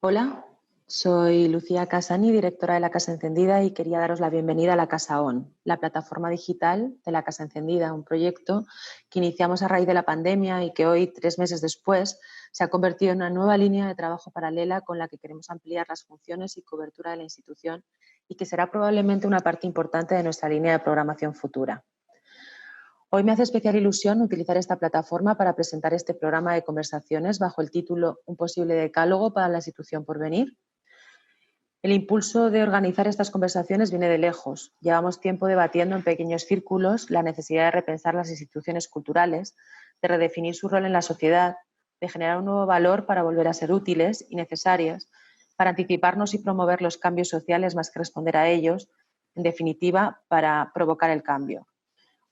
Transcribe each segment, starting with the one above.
Hola, soy Lucía Casani, directora de la Casa Encendida, y quería daros la bienvenida a la Casa ON, la plataforma digital de la Casa Encendida, un proyecto que iniciamos a raíz de la pandemia y que hoy, 3 meses después, se ha convertido en una nueva línea de trabajo paralela con la que queremos ampliar las funciones y cobertura de la institución y que será probablemente una parte importante de nuestra línea de programación futura. Hoy me hace especial ilusión utilizar esta plataforma para presentar este programa de conversaciones bajo el título Un posible decálogo para la institución por venir. El impulso de organizar estas conversaciones viene de lejos. Llevamos tiempo debatiendo en pequeños círculos la necesidad de repensar las instituciones culturales, de redefinir su rol en la sociedad, de generar un nuevo valor para volver a ser útiles y necesarias, para anticiparnos y promover los cambios sociales más que responder a ellos, en definitiva, para provocar el cambio.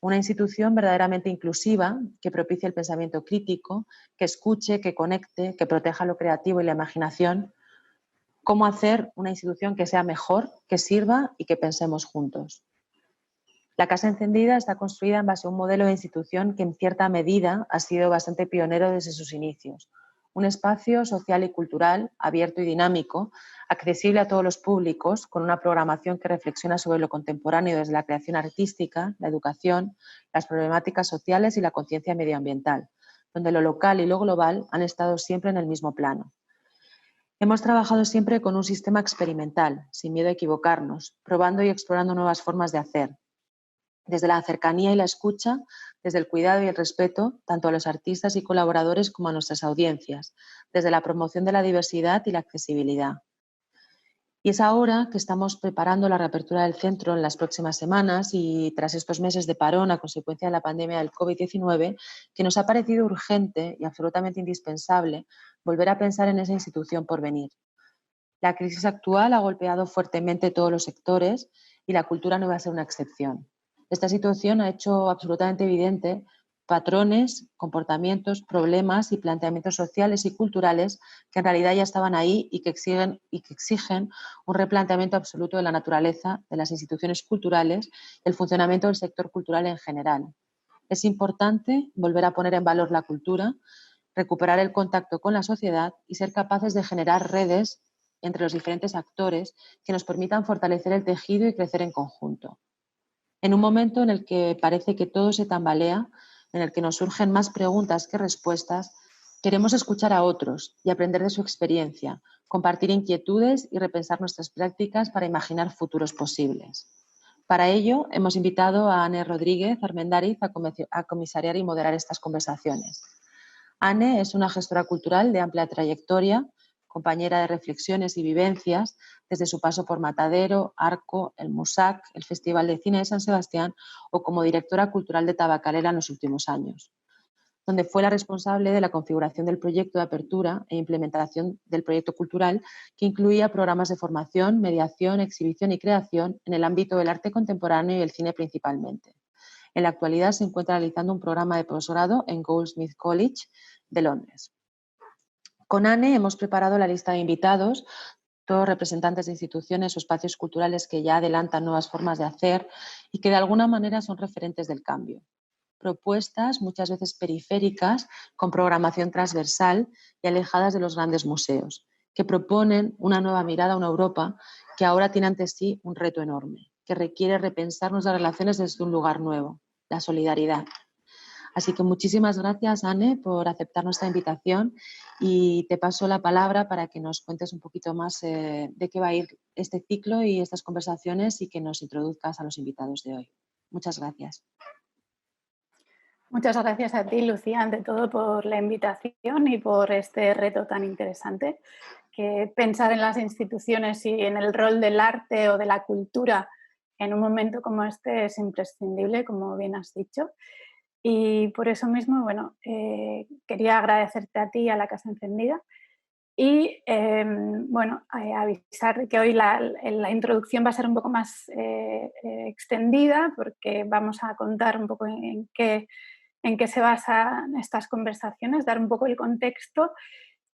Una institución verdaderamente inclusiva que propicie el pensamiento crítico, que escuche, que conecte, que proteja lo creativo y la imaginación. Cómo hacer una institución que sea mejor, que sirva y que pensemos juntos. La Casa Encendida está construida en base a un modelo de institución que en cierta medida ha sido bastante pionero desde sus inicios. Un espacio social y cultural abierto y dinámico, accesible a todos los públicos, con una programación que reflexiona sobre lo contemporáneo desde la creación artística, la educación, las problemáticas sociales y la conciencia medioambiental, donde lo local y lo global han estado siempre en el mismo plano. Hemos trabajado siempre con un sistema experimental, sin miedo a equivocarnos, probando y explorando nuevas formas de hacer, desde la cercanía y la escucha, desde el cuidado y el respeto, tanto a los artistas y colaboradores como a nuestras audiencias, desde la promoción de la diversidad y la accesibilidad. Y es ahora que estamos preparando la reapertura del centro en las próximas semanas y tras estos meses de parón a consecuencia de la pandemia del COVID-19, que nos ha parecido urgente y absolutamente indispensable volver a pensar en esa institución por venir. La crisis actual ha golpeado fuertemente todos los sectores y la cultura no va a ser una excepción. Esta situación ha hecho absolutamente evidente patrones, comportamientos, problemas y planteamientos sociales y culturales que en realidad ya estaban ahí y que exigen un replanteamiento absoluto de la naturaleza de las instituciones culturales y el funcionamiento del sector cultural en general. Es importante volver a poner en valor la cultura, recuperar el contacto con la sociedad y ser capaces de generar redes entre los diferentes actores que nos permitan fortalecer el tejido y crecer en conjunto. En un momento en el que parece que todo se tambalea, en el que nos surgen más preguntas que respuestas, queremos escuchar a otros y aprender de su experiencia, compartir inquietudes y repensar nuestras prácticas para imaginar futuros posibles. Para ello, hemos invitado a Anne Rodríguez Armendariz a comisariar y moderar estas conversaciones. Anne es una gestora cultural de amplia trayectoria, compañera de reflexiones y vivencias desde su paso por Matadero, Arco, el Musac, el Festival de Cine de San Sebastián o como directora cultural de Tabacalera en los últimos años, donde fue la responsable de la configuración del proyecto de apertura e implementación del proyecto cultural que incluía programas de formación, mediación, exhibición y creación en el ámbito del arte contemporáneo y el cine principalmente. En la actualidad se encuentra realizando un programa de posgrado en Goldsmith College de Londres. Con Anne hemos preparado la lista de invitados, todos representantes de instituciones o espacios culturales que ya adelantan nuevas formas de hacer y que de alguna manera son referentes del cambio. Propuestas muchas veces periféricas, con programación transversal y alejadas de los grandes museos, que proponen una nueva mirada a una Europa que ahora tiene ante sí un reto enorme, que requiere repensar nuestras relaciones desde un lugar nuevo, la solidaridad. Así que muchísimas gracias, Anne, por aceptar nuestra invitación y te paso la palabra para que nos cuentes un poquito más de qué va a ir este ciclo y estas conversaciones y que nos introduzcas a los invitados de hoy. Muchas gracias. Muchas gracias a ti, Lucía, ante todo por la invitación y por este reto tan interesante, que pensar en las instituciones y en el rol del arte o de la cultura en un momento como este es imprescindible, como bien has dicho. Y por eso mismo, bueno, quería agradecerte a ti y a la Casa Encendida y, avisar de que hoy la introducción va a ser un poco más extendida porque vamos a contar un poco en qué se basan estas conversaciones, dar un poco el contexto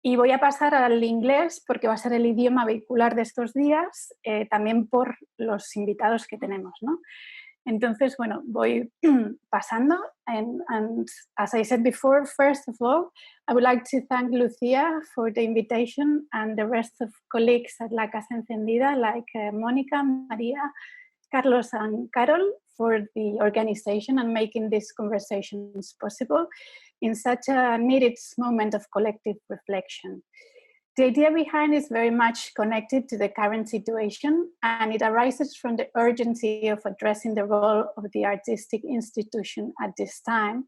y voy a pasar al inglés porque va a ser el idioma vehicular de estos días, también por los invitados que tenemos, ¿no? Entonces, bueno, voy pasando. And as I said before, first of all, I would like to thank Lucia for the invitation and the rest of colleagues at La Casa Encendida, like Mónica, Maria, Carlos, and Carol, for the organization and making these conversations possible in such a needed moment of collective reflection. The idea behind is very much connected to the current situation, and it arises from the urgency of addressing the role of the artistic institution at this time,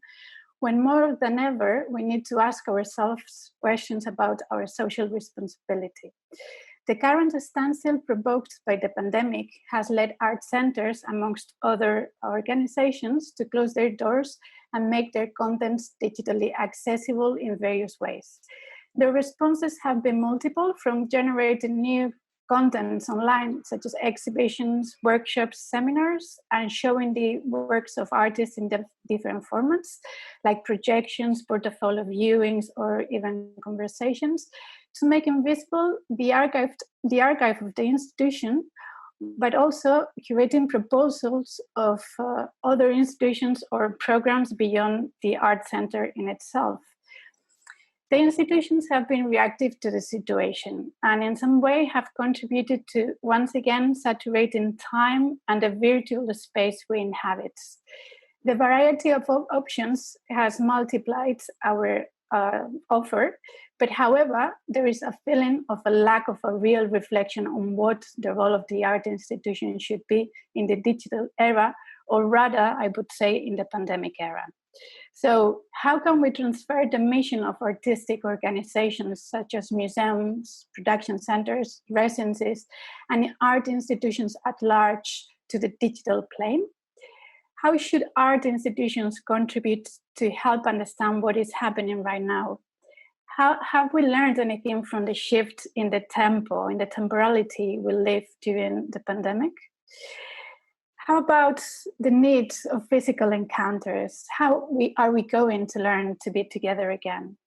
when more than ever we need to ask ourselves questions about our social responsibility. The current standstill provoked by the pandemic has led art centers, amongst other organizations, to close their doors and make their contents digitally accessible in various ways. The responses have been multiple, from generating new contents online, such as exhibitions, workshops, seminars, and showing the works of artists in different formats, like projections, portfolio viewings, or even conversations, to make invisible the archive of the institution, but also curating proposals of other institutions or programs beyond the art center in itself. The institutions have been reactive to the situation and in some way have contributed to once again saturating time and the virtual space we inhabit. The variety of options has multiplied our offer, but however, there is a feeling of a lack of a real reflection on what the role of the art institution should be in the digital era, or rather, I would say, in the pandemic era. So how can we transfer the mission of artistic organizations such as museums, production centers, residencies, and art institutions at large to the digital plane? How should art institutions contribute to help understand what is happening right now? How have we learned anything from the shift in the tempo, in the temporality we live during the pandemic? How about the need of physical encounters? How are we going to learn to be together again?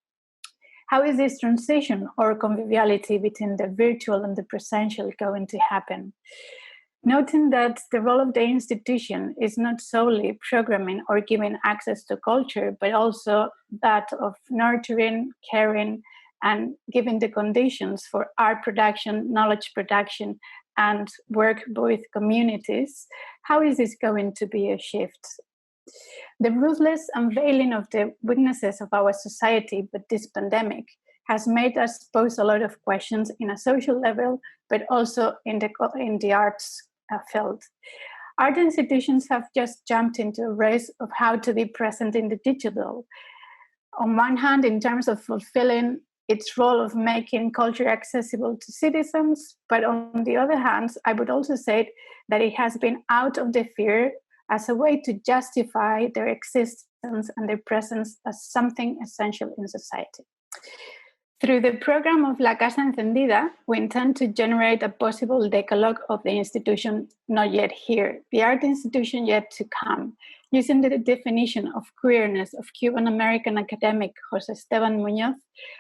How is this transition or conviviality between the virtual and the presential going to happen? Noting that the role of the institution is not solely programming or giving access to culture, but also that of nurturing, caring, and giving the conditions for art production, knowledge production, and work with communities, how is this going to be a shift? The ruthless unveiling of the weaknesses of our society with this pandemic has made us pose a lot of questions in a social level, but also in the arts field. Art institutions have just jumped into a race of how to be present in the digital. On one hand, in terms of fulfilling its role of making culture accessible to citizens, but on the other hand, I would also say that it has been out of the fear as a way to justify their existence and their presence as something essential in society. Through the program of La Casa Encendida, we intend to generate a possible decalogue of the institution not yet here, the art institution yet to come, using the definition of queerness of Cuban-American academic José Esteban Muñoz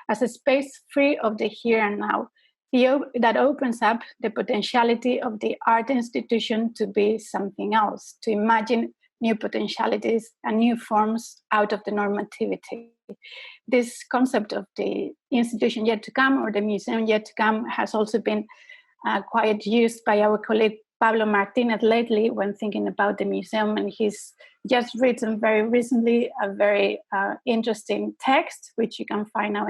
as a space free of the here and now, that opens up the potentiality of the art institution to be something else, to imagine new potentialities and new forms out of the normativity. This concept of the institution yet to come or the museum yet to come has also been quite used by our colleague Pablo Martinez lately when thinking about the museum, and he's just written very recently a very interesting text, which you can find now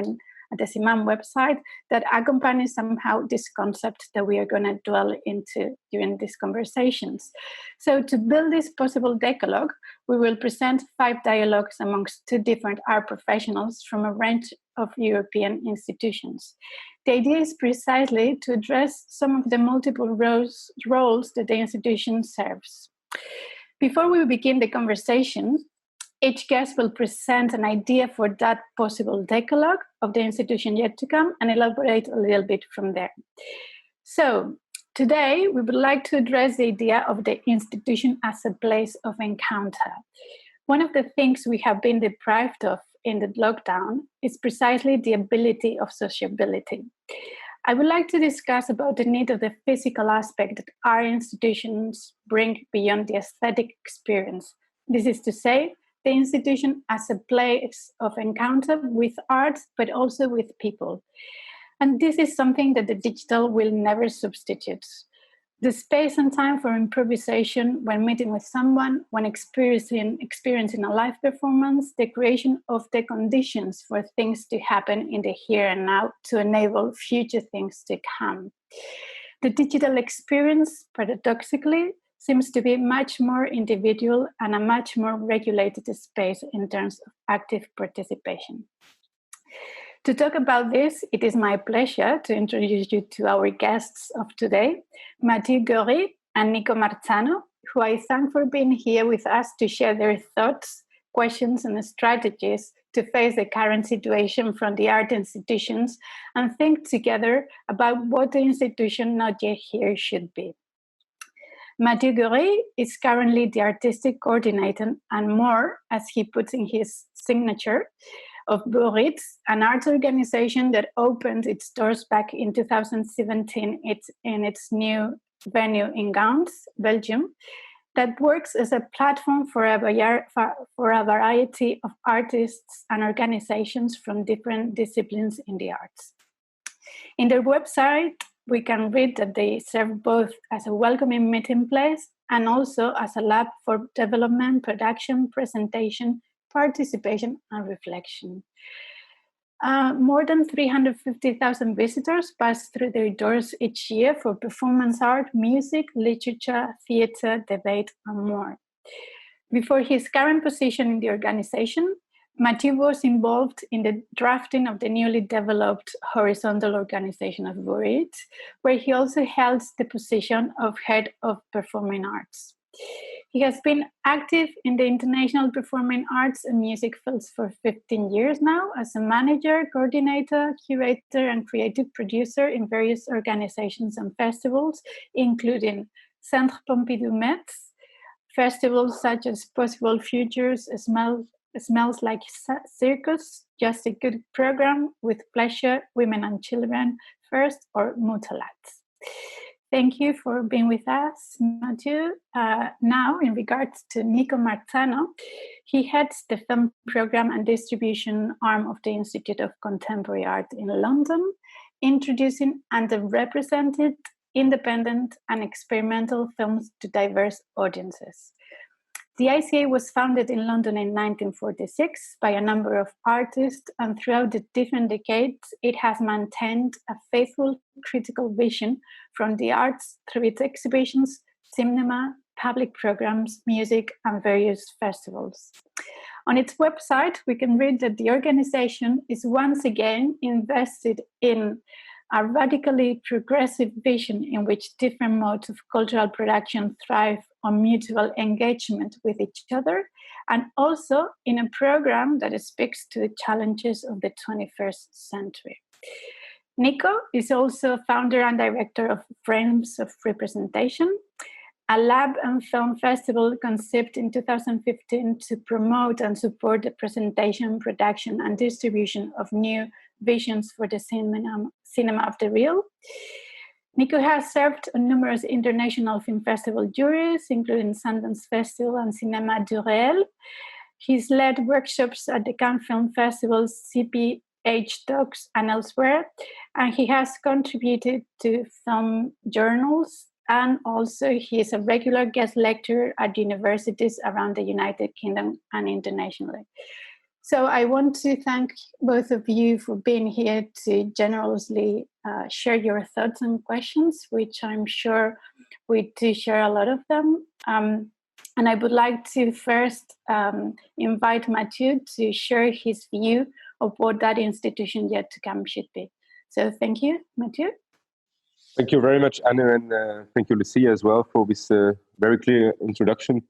at the CIMAM website, that accompanies somehow this concept that we are going to dwell into during these conversations. So to build this possible decalogue, we will present 5 dialogues amongst 2 different art professionals from a range of European institutions. The idea is precisely to address some of the multiple roles that the institution serves. Before we begin the conversation, each guest will present an idea for that possible decalogue of the institution yet to come and elaborate a little bit from there. So today we would like to address the idea of the institution as a place of encounter. One of the things we have been deprived of in the lockdown is precisely the ability of sociability. I would like to discuss about the need of the physical aspect that our institutions bring beyond the aesthetic experience. This is to say, the institution as a place of encounter with art, but also with people. And this is something that the digital will never substitute. The space and time for improvisation when meeting with someone, when experiencing a live performance, the creation of the conditions for things to happen in the here and now to enable future things to come. The digital experience, paradoxically, seems to be much more individual and a much more regulated space in terms of active participation. To talk about this, it is my pleasure to introduce you to our guests of today, Matthieu Goeury and Nico Marzano, who I thank for being here with us to share their thoughts, questions, and strategies to face the current situation from the art institutions and think together about what the institution not yet here should be. Matthieu Goeury is currently the artistic coordinator and more, as he puts in his signature, of Goeury, an arts organization that opened its doors back in 2017 in its new venue in Gand, Belgium, that works as a platform for a variety of artists and organizations from different disciplines in the arts. In their website, we can read that they serve both as a welcoming meeting place and also as a lab for development, production, presentation, participation, and reflection. More than 350,000 visitors pass through their doors each year for performance art, music, literature, theater, debate, and more. Before his current position in the organization, Matthieu was involved in the drafting of the newly developed horizontal organization of Goeury, where he also held the position of head of performing arts. He has been active in the international performing arts and music fields for 15 years now as a manager, coordinator, curator, and creative producer in various organizations and festivals, including Centre Pompidou Metz, festivals such as Possible Futures, Smells Like Circus, Just a Good Program, With Pleasure, Women and Children First, or Mutalat. Thank you for being with us, Matthieu. Now, in regards to Nico Marzano, he heads the film program and distribution arm of the Institute of Contemporary Art in London, introducing underrepresented, independent, and experimental films to diverse audiences. The ICA was founded in London in 1946 by a number of artists, and throughout the different decades, it has maintained a faithful critical vision from the arts through its exhibitions, cinema, public programs, music, and various festivals. On its website, we can read that the organization is once again invested in a radically progressive vision in which different modes of cultural production thrive on mutual engagement with each other, and also in a program that speaks to the challenges of the 21st century. Nico is also founder and director of Frames of Representation, a lab and film festival conceived in 2015 to promote and support the presentation, production, and distribution of new visions for the cinema of the real. Nico has served on numerous international film festival juries, including Sundance Festival and Cinéma du Réel. He's led workshops at the Cannes Film Festival, CPH Docs, and elsewhere, and he has contributed to film journals, and also he is a regular guest lecturer at universities around the United Kingdom and internationally. So I want to thank both of you for being here to generously share your thoughts and questions, which I'm sure we do share a lot of them. And I would like to first invite Matthieu to share his view of what that institution yet to come should be. So thank you, Matthieu. Thank you very much, Anna, and thank you, Lucia, as well, for this very clear introduction.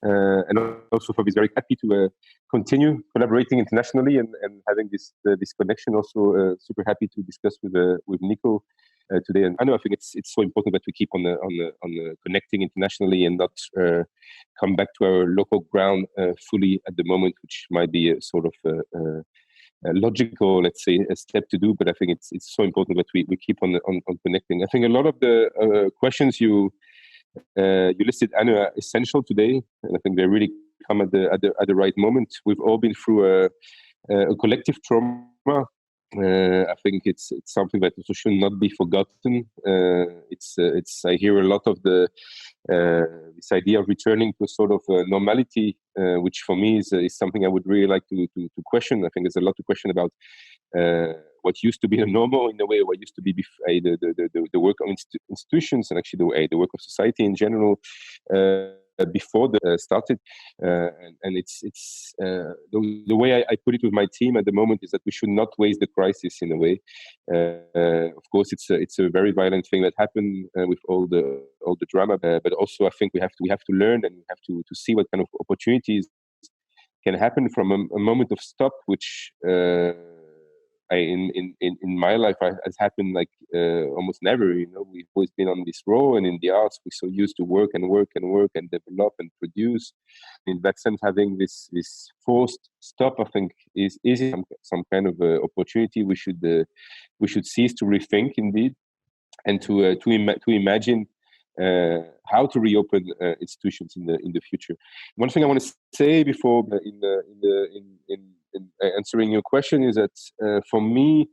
And also for this very happy to continue collaborating internationally and having this connection. Also super happy to discuss with Nico today. And I know I think it's so important that we keep on connecting internationally and not come back to our local ground fully at the moment, which might be a sort of logical, let's say, a step to do. But I think it's so important that we keep on connecting. I think a lot of the questions you listed, Anna, are essential today, and I think they really come at the right moment. We've all been through a collective trauma. I think it's something that also should not be forgotten. I hear a lot of this idea of returning to a sort of normality, which for me is something I would really like to question. I think there's a lot to question about what used to be the normal in a way, what used to be the work of institutions, and actually the work of society in general. Before the started, and it's the way I put it with my team at the moment is that we should not waste the crisis in a way. Of course, it's a very violent thing that happened with all the drama, but also I think we have to learn, and we have to see what kind of opportunities can happen from a moment of stop, which in my life has happened like almost never. We've always been on this road, and in the arts we're so used to work and develop and produce. In that sense, having this forced stop, I think, is some kind of opportunity we should seize to rethink indeed, and to imagine how to reopen institutions in the future. One thing I want to say before in answering your question is that for me,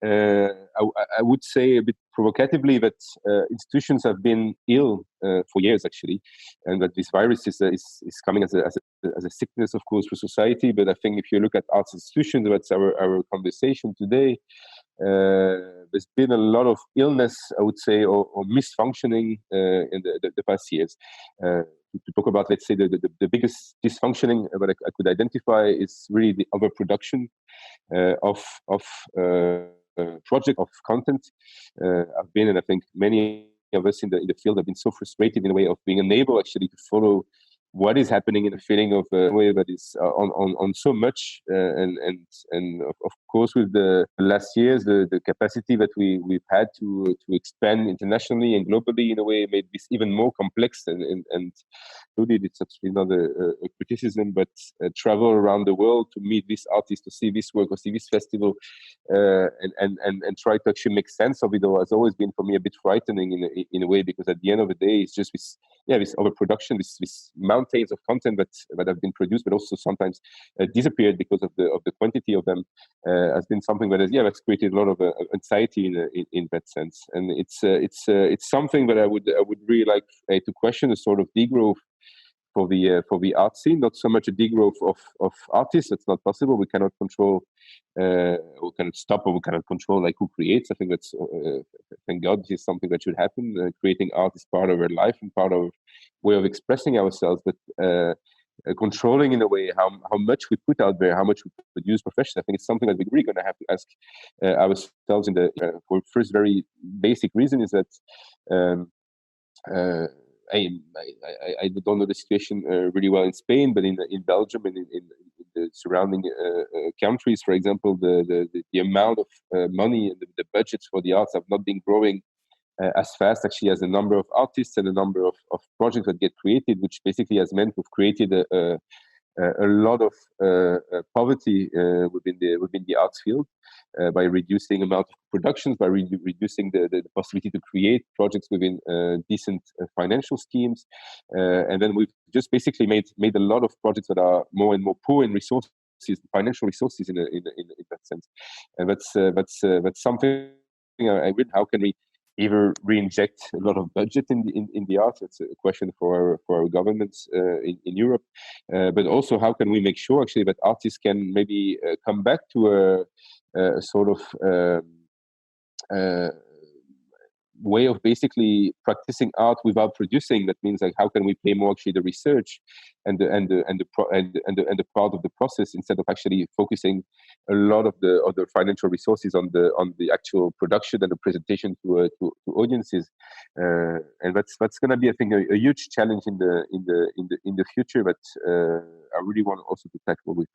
I would say a bit provocatively that institutions have been ill for years actually, and that this virus is coming as a sickness, of course, for society. But I think if you look at arts institutions, that's our conversation today. There's been a lot of illness, I would say, or misfunctioning in the past years. To talk about, let's say, the biggest dysfunctioning that I could identify is really the overproduction of project, of content. I've been, and I think many of us in the field have been so frustrated in a way of being unable actually to follow what is happening, in a feeling of a way that is on so much, and of course with the last years, the capacity that we've had to expand internationally and globally in a way made this even more complex, and really it's actually not a criticism, but travel around the world to meet this artist, to see this work, or see this festival, and try to actually make sense of it all has always been for me a bit frightening in a way, because at the end of the day it's just this overproduction, this mountains of content that have been produced, but also sometimes disappeared because of the quantity of them, has been something that has created a lot of anxiety in that sense. And it's something that I would really like to question, a sort of degrowth for the art scene, not so much a degrowth of artists. That's not possible. We cannot control, we cannot stop, or we cannot control like who creates. I think that's thank God this is something that should happen. Creating art is part of our life and part of way of expressing ourselves, but controlling in a way how much we put out there, how much we produce professionally. I think it's something that we're really going to have to ask ourselves in for first very basic reason is that I don't know the situation really well in Spain, but in Belgium and in the surrounding countries, for example, the amount of money and the budgets for the arts have not been growing as fast actually as the number of artists and the number of projects that get created, which basically has meant we've created a lot of poverty within the arts field by reducing amount of productions, by reducing the possibility to create projects within decent financial schemes, and then we've just basically made a lot of projects that are more and more poor in resources, financial resources in that sense, and that's something I read. How can we either re-inject a lot of budget in the arts? It's a question for our governments in Europe, but also how can we make sure actually that artists can maybe come back to a sort of way of basically practicing art without producing. That means like how can we pay more actually the research and the part of the process, instead of actually focusing a lot of the other financial resources on the actual production and the presentation to audiences, and that's going to be, I think, a huge challenge in the future. But I really want also to tackle with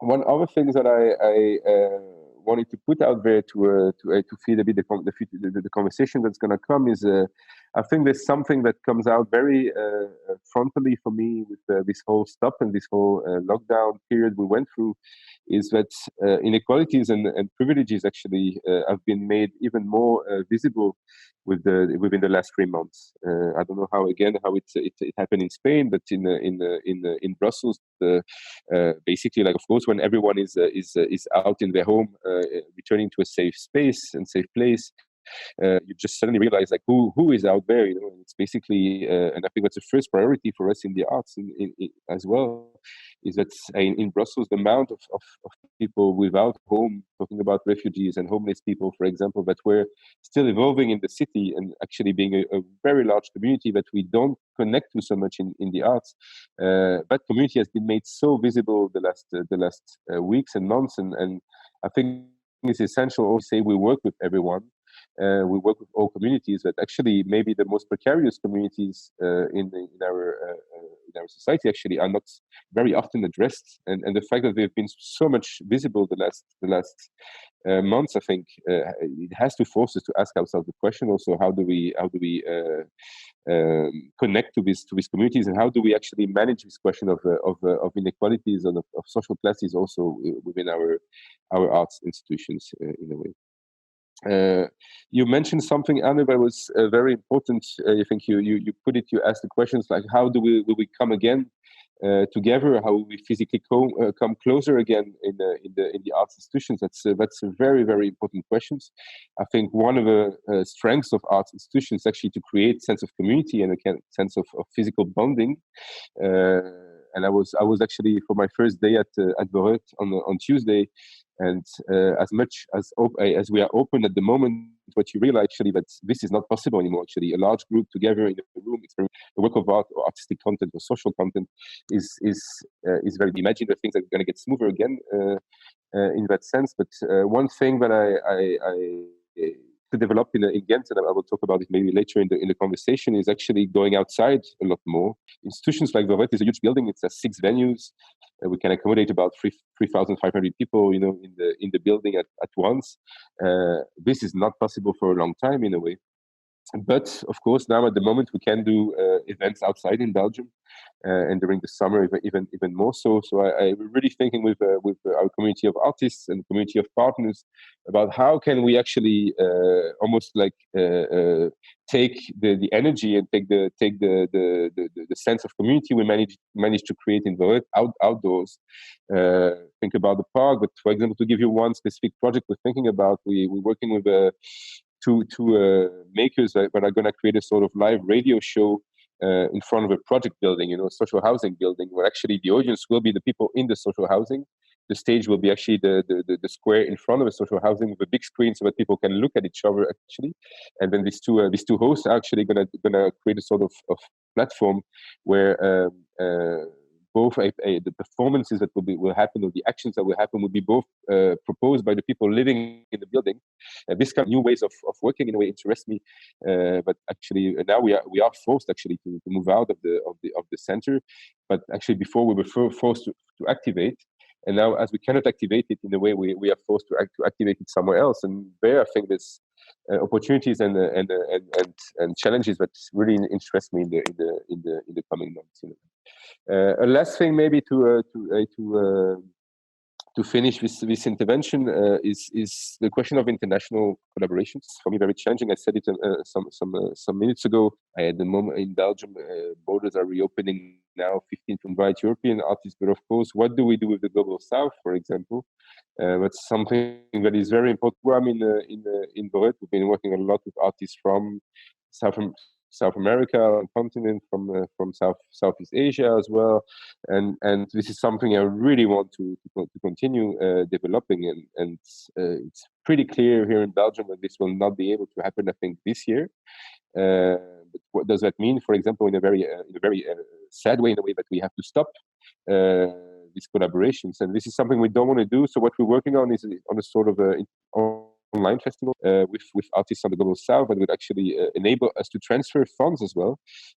one other thing that I wanted to put out there to feed a bit the conversation that's going to come is I think there's something that comes out very frontally for me with this whole stop and this whole lockdown period we went through, is that inequalities and privileges actually have been made even more visible within the last 3 months. I don't know how it happened in Spain, but in Brussels, basically, like, of course, when everyone is out in their home, returning to a safe space and safe place, you just suddenly realize, like, who is out there, you know. And it's basically, and I think that's the first priority for us in the arts as well, is that in Brussels, the amount of people without home, talking about refugees and homeless people, for example, that were still evolving in the city and actually being a very large community that we don't connect to so much in the arts. That community has been made so visible the last weeks and months, and I think it's essential to say we work with everyone. We work with all communities, but actually maybe the most precarious communities in our society actually are not very often addressed, and the fact that they've been so much visible the last months, I think it has to force us to ask ourselves the question also: how do we connect to these communities, and how do we actually manage this question of inequalities and of social classes also within our arts institutions in a way. You mentioned something, Anne, that was very important. I think you put it. You asked the questions like, how will we come again together? How will we physically come closer again in the arts institutions? That's a very, very important questions. I think one of the strengths of arts institutions is actually to create a sense of community and a sense of physical bonding. And I was actually, for my first day at Goeury on Tuesday. And as much as we are open at the moment, what you realize actually that this is not possible anymore. Actually, a large group together in a room, the work of art or artistic content or social content is very. Imagine that things are going to get smoother again in that sense. But one thing that I to develop in Ghent, and I will talk about it maybe later in the conversation, is actually going outside a lot more. Institutions like Goeury is a huge building. It has 6 venues. We can accommodate about 3,500 people, you know, in the building at once. This is not possible for a long time in a way. But of course, now at the moment we can do events outside in Belgium, and during the summer even more so. So I'm really thinking with our community of artists and community of partners about how can we actually almost like take the energy and take the sense of community we manage to create in the outdoors. Think about the park, but for example, to give you one specific project we're thinking about, we're working with two makers that are going to create a sort of live radio show in front of a project building, you know, a social housing building, where actually the audience will be the people in the social housing. The stage will be actually the square in front of a social housing with a big screen so that people can look at each other actually. And then these two hosts are actually gonna create a sort of platform where both the performances that will happen, or the actions that will happen, will be both proposed by the people living in the building. This kind of new ways of working in a way interests me, but actually now we are forced actually to move out of the center. But actually before we were forced to activate, and now as we cannot activate it in a way, we are forced to activate it somewhere else. And there I think there's opportunities and challenges that really interest me in the coming months. You know. A last thing maybe to finish this intervention is the question of international collaborations. For me, very challenging. I said it some minutes ago. At the moment in Belgium, borders are reopening now, 15 to invite European artists. But of course, what do we do with the global South, for example? That's something that is very important. Where I'm in Goeury, we've been working a lot with artists from South America, continent, from Southeast Asia as well, and this is something I really want to continue developing, and it's pretty clear here in Belgium that this will not be able to happen, I think, this year. But what does that mean? For example, in a very sad way, in a way that we have to stop these collaborations, and this is something we don't want to do. So what we're working on is on a sort of online festival with artists on the global south, that would actually enable us to transfer funds as well.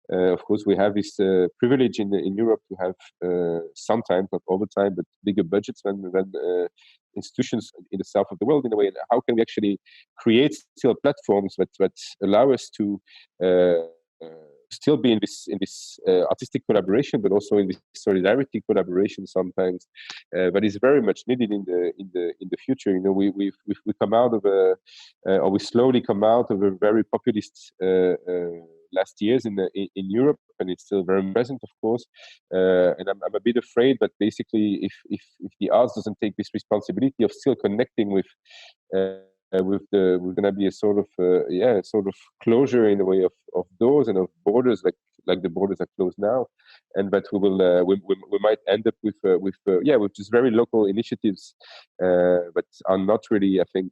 Of course, we have this privilege in Europe to have sometimes, not all the time, but bigger budgets than institutions in the south of the world in a way. And how can we actually create still platforms that allow us to still be in this artistic collaboration, but also in this solidarity collaboration sometimes, that is very much needed in the future. You know, we come out of or we slowly come out of a very populist last years in Europe, and it's still very present, of course. And I'm a bit afraid that basically, if the arts doesn't take this responsibility of still connecting with we're gonna be a sort of closure in a way of doors and of borders, like the borders are closed now, and that we might end up with just very local initiatives that are not really, I think,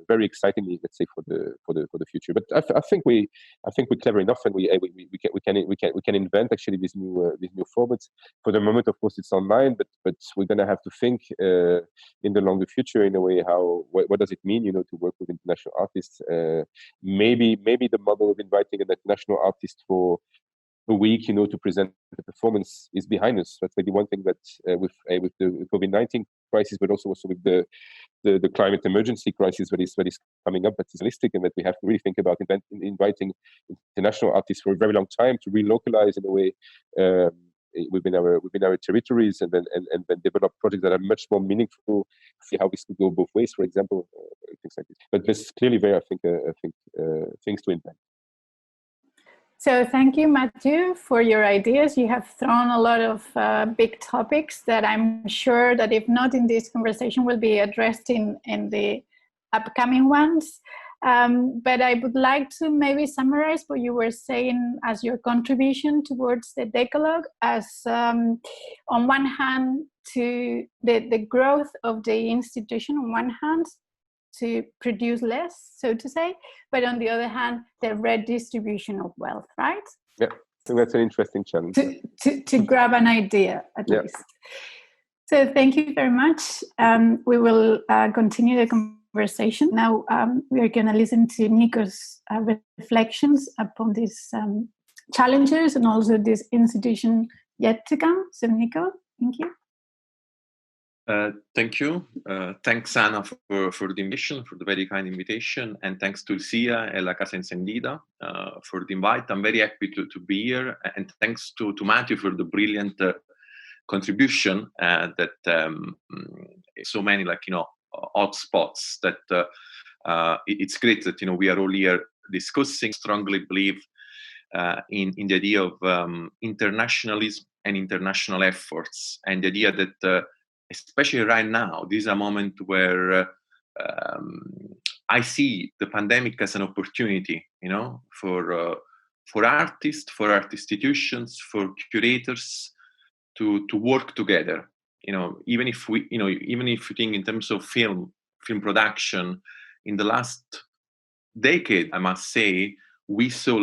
very exciting, let's say, for the future. But I think we're clever enough, and we can invent actually these new formats. For the moment, of course, it's online, but we're gonna have to think in the longer future in a way what does it mean, you know, to work with international artists. Maybe the model of inviting an international artist for a week, you know, to present the performance is behind us. That's maybe one thing that with the COVID-19 crisis, but also with the climate emergency crisis that is coming up, that is holistic, and that we have to really think about inviting international artists for a very long time to relocalize in a way within our territories, and then develop projects that are much more meaningful. See how this could go both ways, for example, things like this. But there's clearly I think things to invent. So thank you, Matthieu, for your ideas. You have thrown a lot of big topics that I'm sure that if not in this conversation will be addressed in the upcoming ones. But I would like to maybe summarize what you were saying as your contribution towards the decalogue as, on one hand, to the growth of the institution, on one hand, to produce less, so to say, but on the other hand, the redistribution of wealth, right? Yeah, so that's an interesting challenge. To grab an idea, at least. So thank you very much. We will continue the conversation. Now we are going to listen to Nico's reflections upon these challenges and also this institution yet to come. So Nico, thank you. Thank you. Thanks, Anna, for the invitation, for the very kind invitation, and thanks to Hacia and La Casa Encendida for the invite. I'm very happy to be here, and thanks to Matthieu for the brilliant contribution that so many, hot spots that it's great that, we are all here discussing. Strongly believe in the idea of internationalism and international efforts, and the idea that especially right now, this is a moment where I see the pandemic as an opportunity, for artists, for art institutions, for curators to work together. Even if we think in terms of film production, in the last decade, I must say, we saw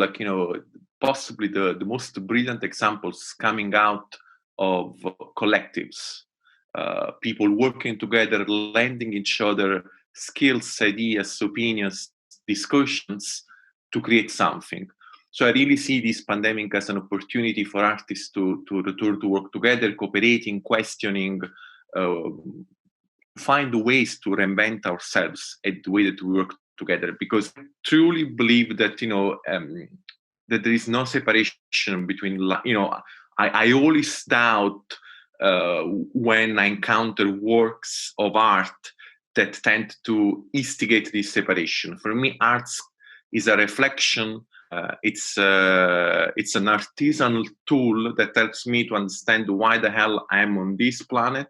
possibly the most brilliant examples coming out of collectives. People working together, lending each other skills, ideas, opinions, discussions to create something. So I really see this pandemic as an opportunity for artists to return to work together, cooperating, questioning, find ways to reinvent ourselves and the way that we work together. Because I truly believe that that there is no separation between. I always doubt. When I encounter works of art that tend to instigate this separation. For me, art is a reflection. It's an artisanal tool that helps me to understand why the hell I am on this planet,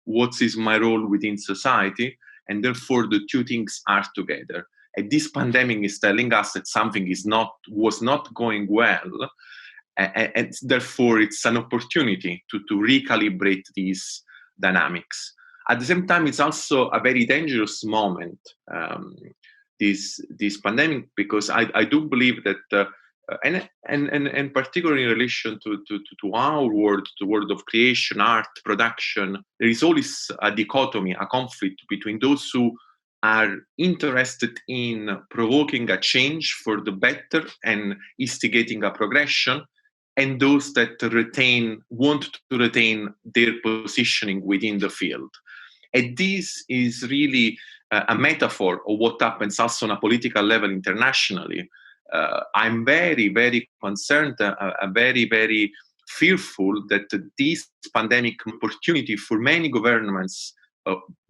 what is my role within society, and therefore the two things are together. And this pandemic is telling us that something was not going well. And therefore, it's an opportunity to recalibrate these dynamics. At the same time, it's also a very dangerous moment, this pandemic, because I do believe that, and particularly in relation to our world, the world of creation, art, production, there is always a dichotomy, a conflict between those who are interested in provoking a change for the better and instigating a progression, and those that want to retain their positioning within the field. And this is really a metaphor of what happens also on a political level internationally. I'm very, very concerned, very, very fearful that this pandemic opportunity for many governments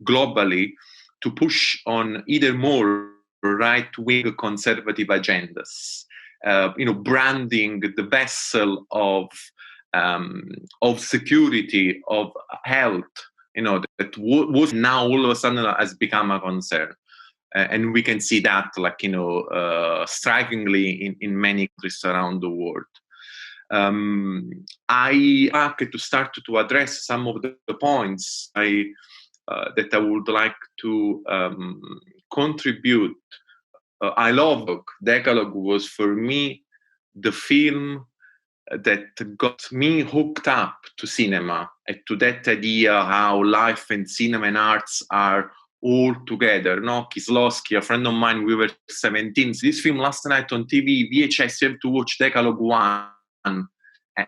globally to push on either more right-wing conservative agendas, branding the vessel of security, of health, that was now all of a sudden has become a concern. And we can see that, strikingly in many countries around the world. I like to start to address some of the points that I would like to contribute. I love Decalogue was for me the film that got me hooked up to cinema and to that idea how life and cinema and arts are all together. No, Kieslowski, a friend of mine, we were 17. This film last night on TV, VHS, you have to watch Decalogue 1.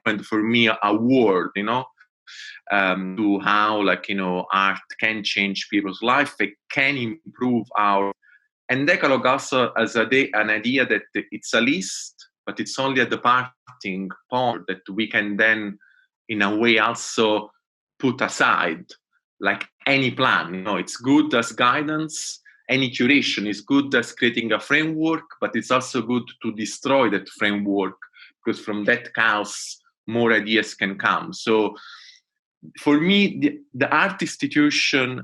And for me, a world, to how, art can change people's life, it can improve our. And Decalogue also has an idea that it's a list, but it's only a departing point that we can then, in a way, also put aside, like any plan. It's good as guidance. Any curation is good as creating a framework, but it's also good to destroy that framework, because from that chaos, more ideas can come. So for me, the art institution,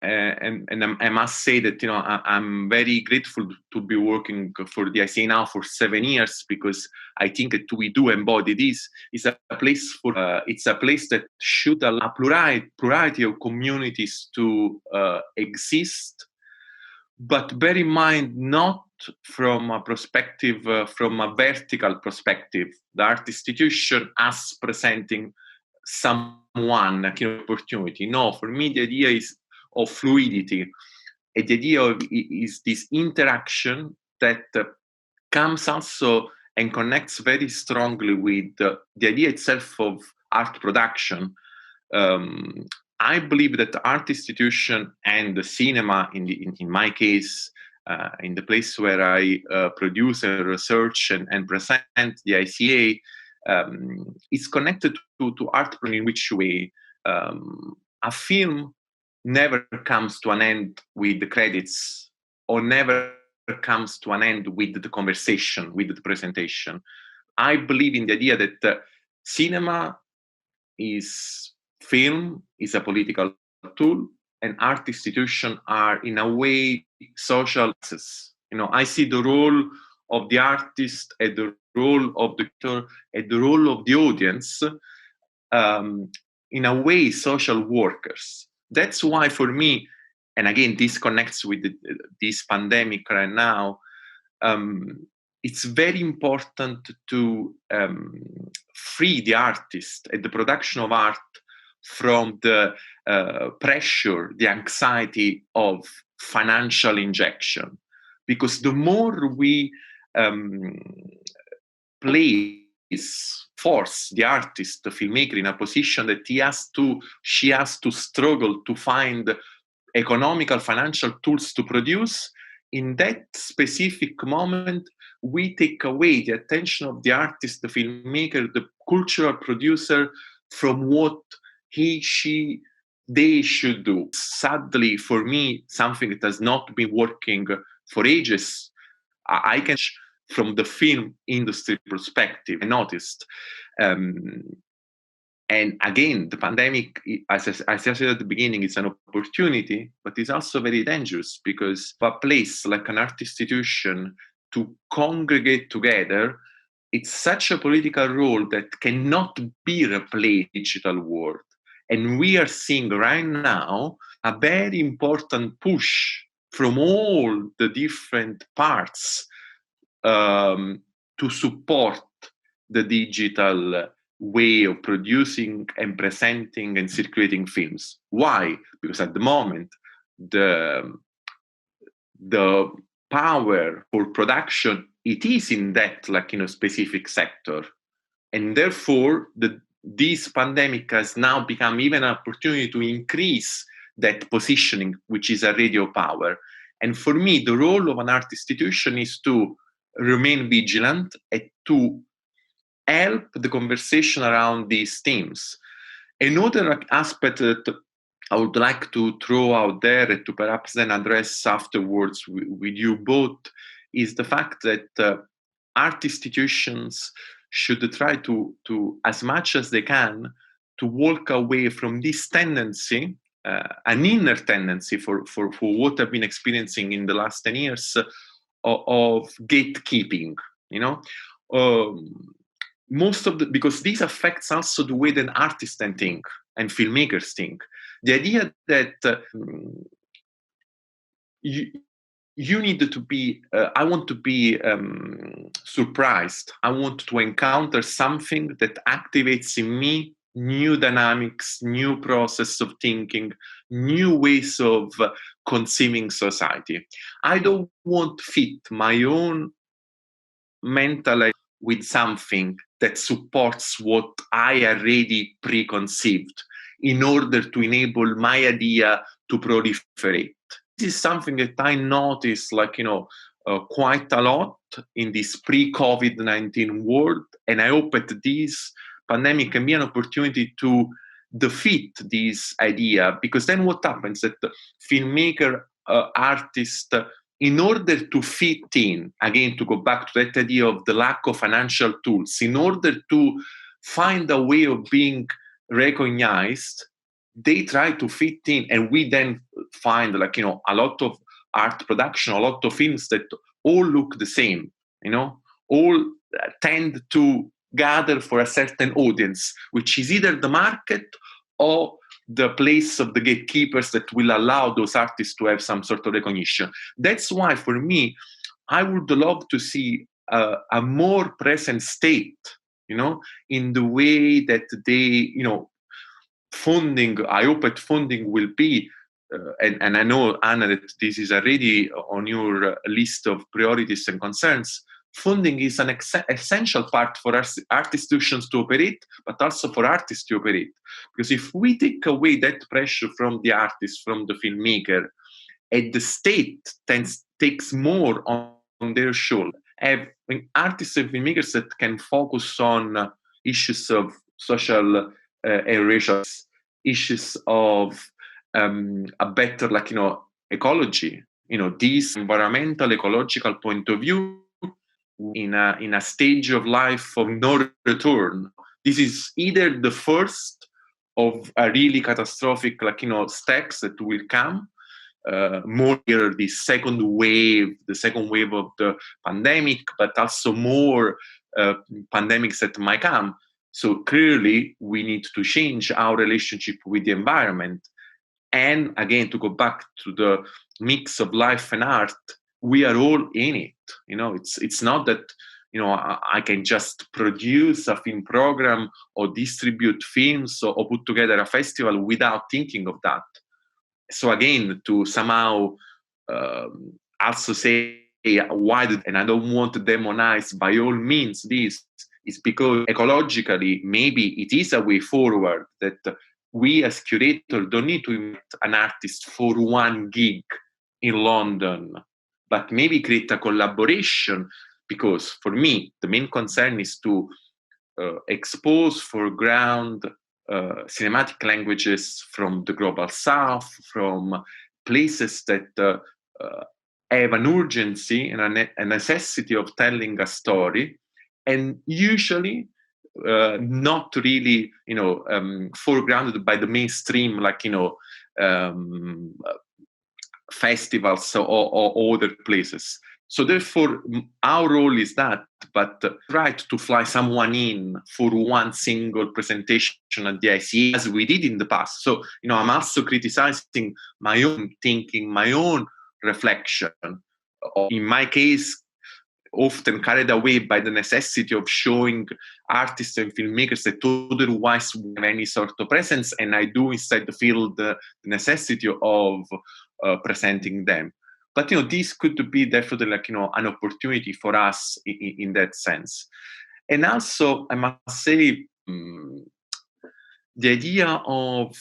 and I must say that, I'm very grateful to be working for the ICA now for 7 years, because I think that we do embody this. It's a place it's a place that should allow a plurality of communities to exist, but bear in mind, not from a perspective, from a vertical perspective, the art institution as presenting someone opportunity. No, for me, the idea is of fluidity. And the idea is this interaction that comes also and connects very strongly with the idea itself of art production. I believe that the art institution and the cinema, in my case, in the place where I produce and research and present the ICA, is connected to art in which way? A film never comes to an end with the credits, or never comes to an end with the conversation, with the presentation. I believe in the idea that cinema is film, is a political tool, and art institutions are, in a way, social access. I see the role of the artist and the role of the actor and the role of the audience, in a way, social workers. That's why, for me, and again, this connects with this pandemic right now, it's very important to free the artist and the production of art from the pressure, the anxiety of financial injection. Because the more we force the artist, the filmmaker, in a position that she has to struggle to find economical, financial tools to produce, in that specific moment, we take away the attention of the artist, the filmmaker, the cultural producer from what they should do. Sadly, for me, something that has not been working for ages, I can, from the film industry perspective, I noticed. And again, the pandemic, as I said at the beginning, it's an opportunity, but it's also very dangerous, because a place like an art institution to congregate together, it's such a political role that cannot be replaced in the digital world. And we are seeing right now a very important push from all the different parts to support the digital way of producing and presenting and circulating films. Why? Because at the moment, the power for production, it is in that specific sector, and therefore this pandemic has now become even an opportunity to increase that positioning, which is a radio power. And for me, the role of an art institution is to remain vigilant and to help the conversation around these themes. Another aspect that I would like to throw out there and to perhaps then address afterwards with you both is the fact that art institutions should try to, as much as they can, to walk away from this tendency, an inner tendency for what I've been experiencing in the last 10 years of gatekeeping, because this affects also the way that artists think and filmmakers think. The idea that you need to be, I want to be surprised. I want to encounter something that activates in me new dynamics, new process of thinking, new ways of conceiving society. I don't want to fit my own mental with something that supports what I already preconceived in order to enable my idea to proliferate. This is something that I noticed quite a lot in this pre-COVID-19 world, and I hope that this pandemic can be an opportunity to defeat this idea, because then what happens that the filmmaker, artist, in order to fit in, again, to go back to that idea of the lack of financial tools, in order to find a way of being recognized, they try to fit in, and we then find a lot of art production, a lot of films that all look the same, all tend to gather for a certain audience, which is either the market or the place of the gatekeepers that will allow those artists to have some sort of recognition. That's why, for me, I would love to see a more present state, in the way that they, funding, I hope that funding will be, and I know, Anna, that this is already on your list of priorities and concerns. Funding is an essential part for art institutions to operate, but also for artists to operate. Because if we take away that pressure from the artist, from the filmmaker, and the state takes more on their shoulder, having artists and filmmakers that can focus on issues of social and racial issues of a better, ecology, this environmental, ecological point of view, in a stage of life of no return. This is either the first of a really catastrophic steps that will come, more the second wave of the pandemic, but also more pandemics that might come. So clearly we need to change our relationship with the environment. And again, to go back to the mix of life and art, we are all in it. It's not that I can just produce a film program or distribute films or put together a festival without thinking of that. So again, to somehow also say why, and I don't want to demonize by all means this, is because ecologically maybe it is a way forward that we as curators don't need to invite an artist for one gig in London, but maybe create a collaboration, because for me, the main concern is to expose foreground cinematic languages from the global south, from places that have an urgency and a necessity of telling a story, and usually not really, foregrounded by the mainstream, festivals or other places. So therefore, our role is that, but try to fly someone in for one single presentation at the ICA, as we did in the past. So, I'm also criticizing my own thinking, my own reflection. In my case, often carried away by the necessity of showing artists and filmmakers that otherwise wouldn't have any sort of presence, and I do instead feel the necessity of presenting them. But this could be definitely like an opportunity for us in that sense. And also, I must say, the idea of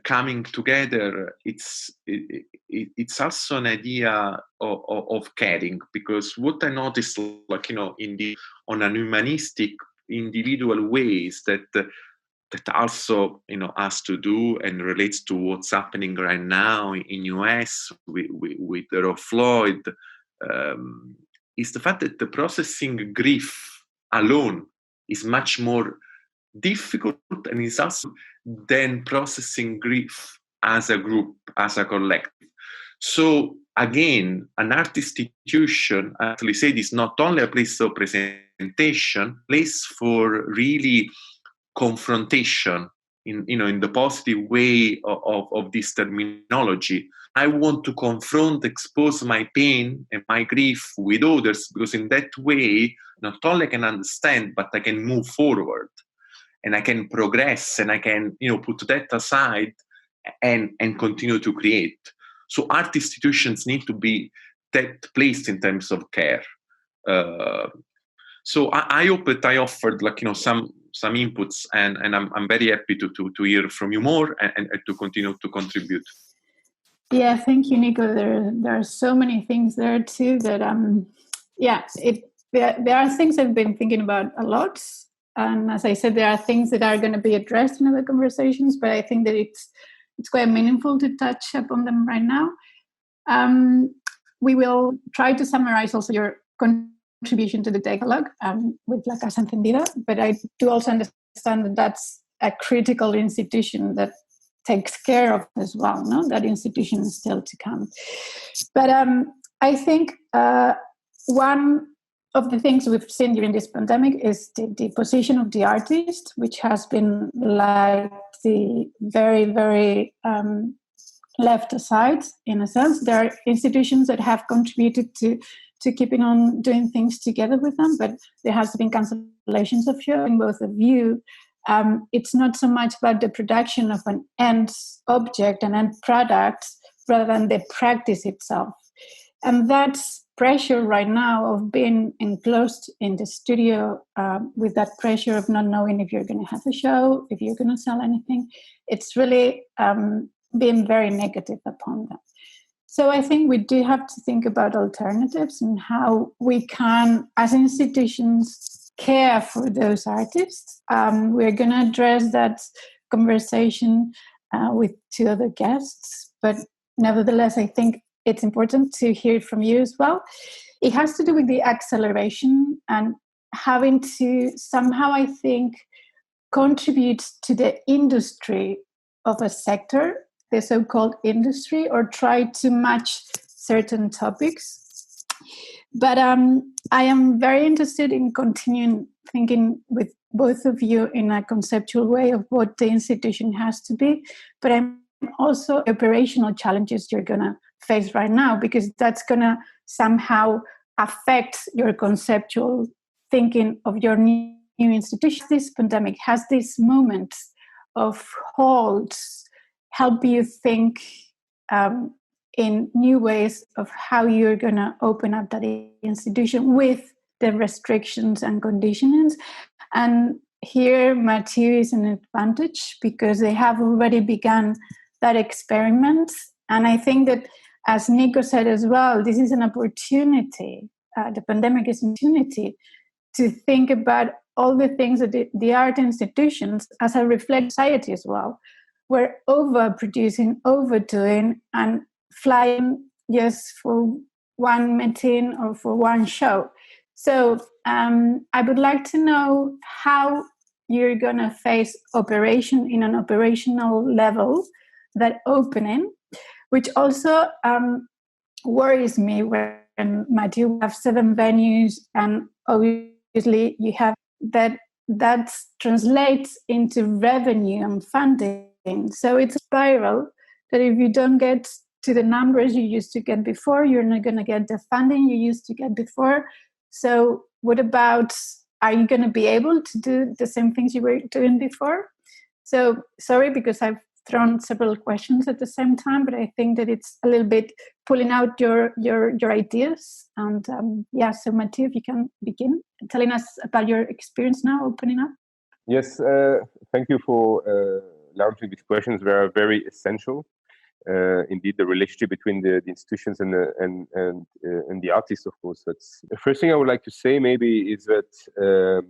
coming together, it's also an idea of caring, because what I noticed, like on an humanistic, individual ways that also has to do and relates to what's happening right now in US with Roe Floyd, is the fact that the processing grief alone is much more difficult, and is also than processing grief as a group, as a collective. So again, an art institution, actually said, is not only a place of presentation, place for really confrontation in the positive way of this terminology. I want to confront, expose my pain and my grief with others, because in that way, not only I can understand, but I can move forward. And I can progress, and I can, put that aside and continue to create. So art institutions need to be that place in terms of care. So I hope that I offered some inputs, and I'm very happy to hear from you more and to continue to contribute. Yeah, thank you, Nico. There are so many things there too that there are things I've been thinking about a lot. And as I said, there are things that are going to be addressed in other conversations, but I think that it's quite meaningful to touch upon them right now. We will try to summarize also your contribution to the decálogo with La Casa Encendida, but I do also understand that that's a critical institution that takes care of as well, no? That institution is still to come. But I think one of the things we've seen during this pandemic is the position of the artist, which has been like the very, very left aside in a sense. There are institutions that have contributed to keeping on doing things together with them, but there has been cancellations of show in both of you. It's not so much about the production of an end object, an end product, rather than the practice itself. And that's pressure right now of being enclosed in the studio with that pressure of not knowing if you're going to have a show, if you're going to sell anything. It's really been very negative upon that. So I think we do have to think about alternatives and how we can, as institutions, care for those artists. We're going to address that conversation with two other guests, but nevertheless, I think it's important to hear from you as well. It has to do with the acceleration and having to somehow, I think, contribute to the industry of a sector, the so-called industry, or try to match certain topics. But I am very interested in continuing thinking with both of you in a conceptual way of what the institution has to be, but I'm also operational challenges you're going to face right now, because that's going to somehow affect your conceptual thinking of your new institution. This pandemic has these moments of halts, help you think in new ways of how you're going to open up that institution with the restrictions and conditions. And here Matthieu is an advantage because they have already begun that experiment. And I think that, as Nico said as well, this is an opportunity. The pandemic is an opportunity to think about all the things that the art institutions, as a reflect society as well, were overproducing, overdoing, and flying just for one meeting or for one show. So I would like to know how you're going to face operation in an operational level, that opening, which also worries me when Matthieu have 7 venues, and obviously you have that translates into revenue and funding. So it's a spiral that if you don't get to the numbers you used to get before, you're not going to get the funding you used to get before. So what about, are you going to be able to do the same things you were doing before? So sorry, because I've thrown several questions at the same time, but I think that it's a little bit pulling out your ideas. And so Matthieu, if you can begin telling us about your experience now opening up. Yes, thank you for launching these questions. They are very essential. Indeed, the relationship between the institutions and the artists, of course. That's the first thing I would like to say. Maybe is that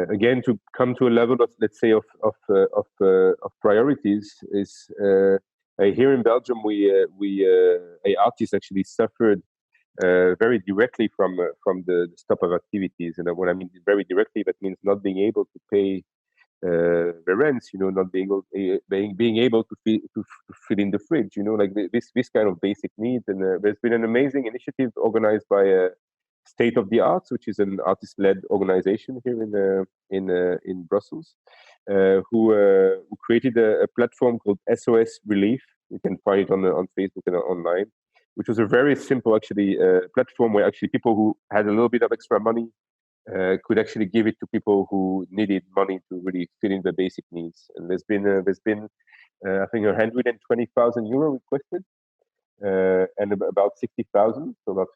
again, to come to a level of, let's say, of priorities is here in Belgium. Artists actually suffered very directly from the stop of activities. And when I mean very directly, that means not being able to pay the rents, not being able to fit in the fridge, like this kind of basic needs. And there's been an amazing initiative organized by State of the Arts, which is an artist-led organization here in Brussels, who created a platform called SOS Relief. You can find it on Facebook and online, which was a very simple platform where actually people who had a little bit of extra money could actually give it to people who needed money to really fit in the basic needs. And there's been I think 120,000 euro requested, and about 60,000, so about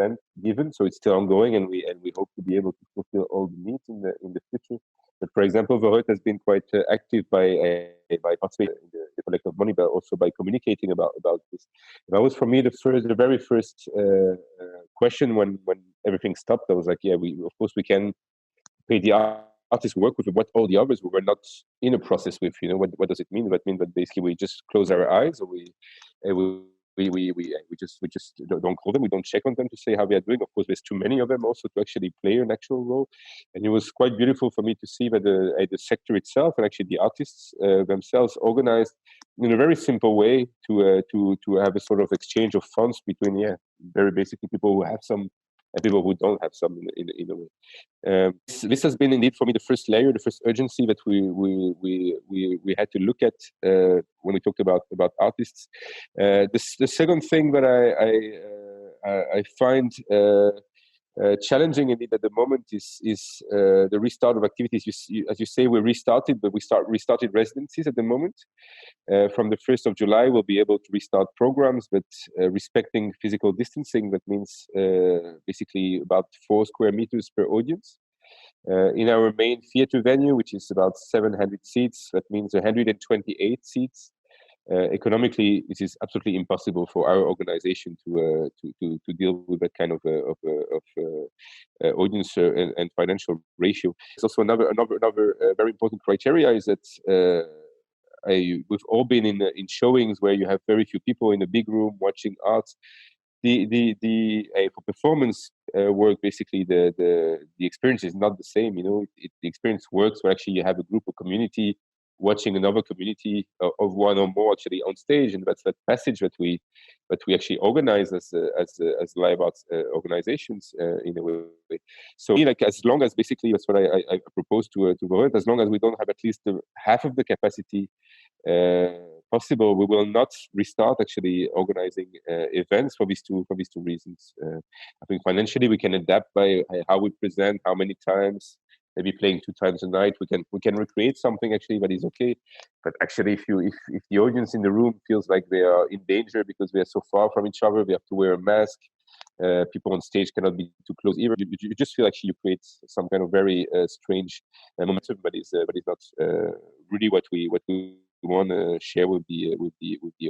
50% given. So it's still ongoing, and we hope to be able to fulfill all the needs in the future. But for example, Verheut has been quite active by participating in the collection of money, but also by communicating about this. And that was for me the very first question when everything stopped. I was like, yeah, of course we can pay the artists who work with it, what all the others who were not in a process with. What does it mean? That means that basically we just close our eyes, or we just don't call them. We don't check on them to say how they are doing. Of course, there's too many of them also to actually play an actual role. And it was quite beautiful for me to see that the sector itself and actually the artists themselves organized in a very simple way to have a sort of exchange of funds between very basically people who have some and people who don't have some in a way. This has been indeed for me the first layer, the first urgency that we had to look at when we talked about artists. The second thing that I find challenging indeed at the moment is the restart of activities. As you say, we restarted, but we restarted residencies at the moment. From the 1st of July, we'll be able to restart programs, but respecting physical distancing. That means basically about 4 square meters per audience. In our main theater venue, which is about 700 seats, that means 128 seats. Economically, this is absolutely impossible for our organization to deal with that kind of audience and financial ratio. There's also another very important criteria is that we've all been in showings where you have very few people in a big room watching art. For performance work, basically the experience is not the same. The experience works when actually you have a group of community watching another community of one or more actually on stage, and that's that passage that we actually organize as live arts organizations in a way. So like as long as basically that's what I propose to Verheut, as long as we don't have at least half of the capacity possible, we will not restart actually organizing events for these two reasons. I think financially we can adapt by how we present, how many times. Maybe playing 2 times a night, we can recreate something actually that is okay. But actually, if the audience in the room feels like they are in danger because they are so far from each other, they have to wear a mask. People on stage cannot be too close either. You just feel like you create some kind of very strange momentum, but is not really what we want to share with the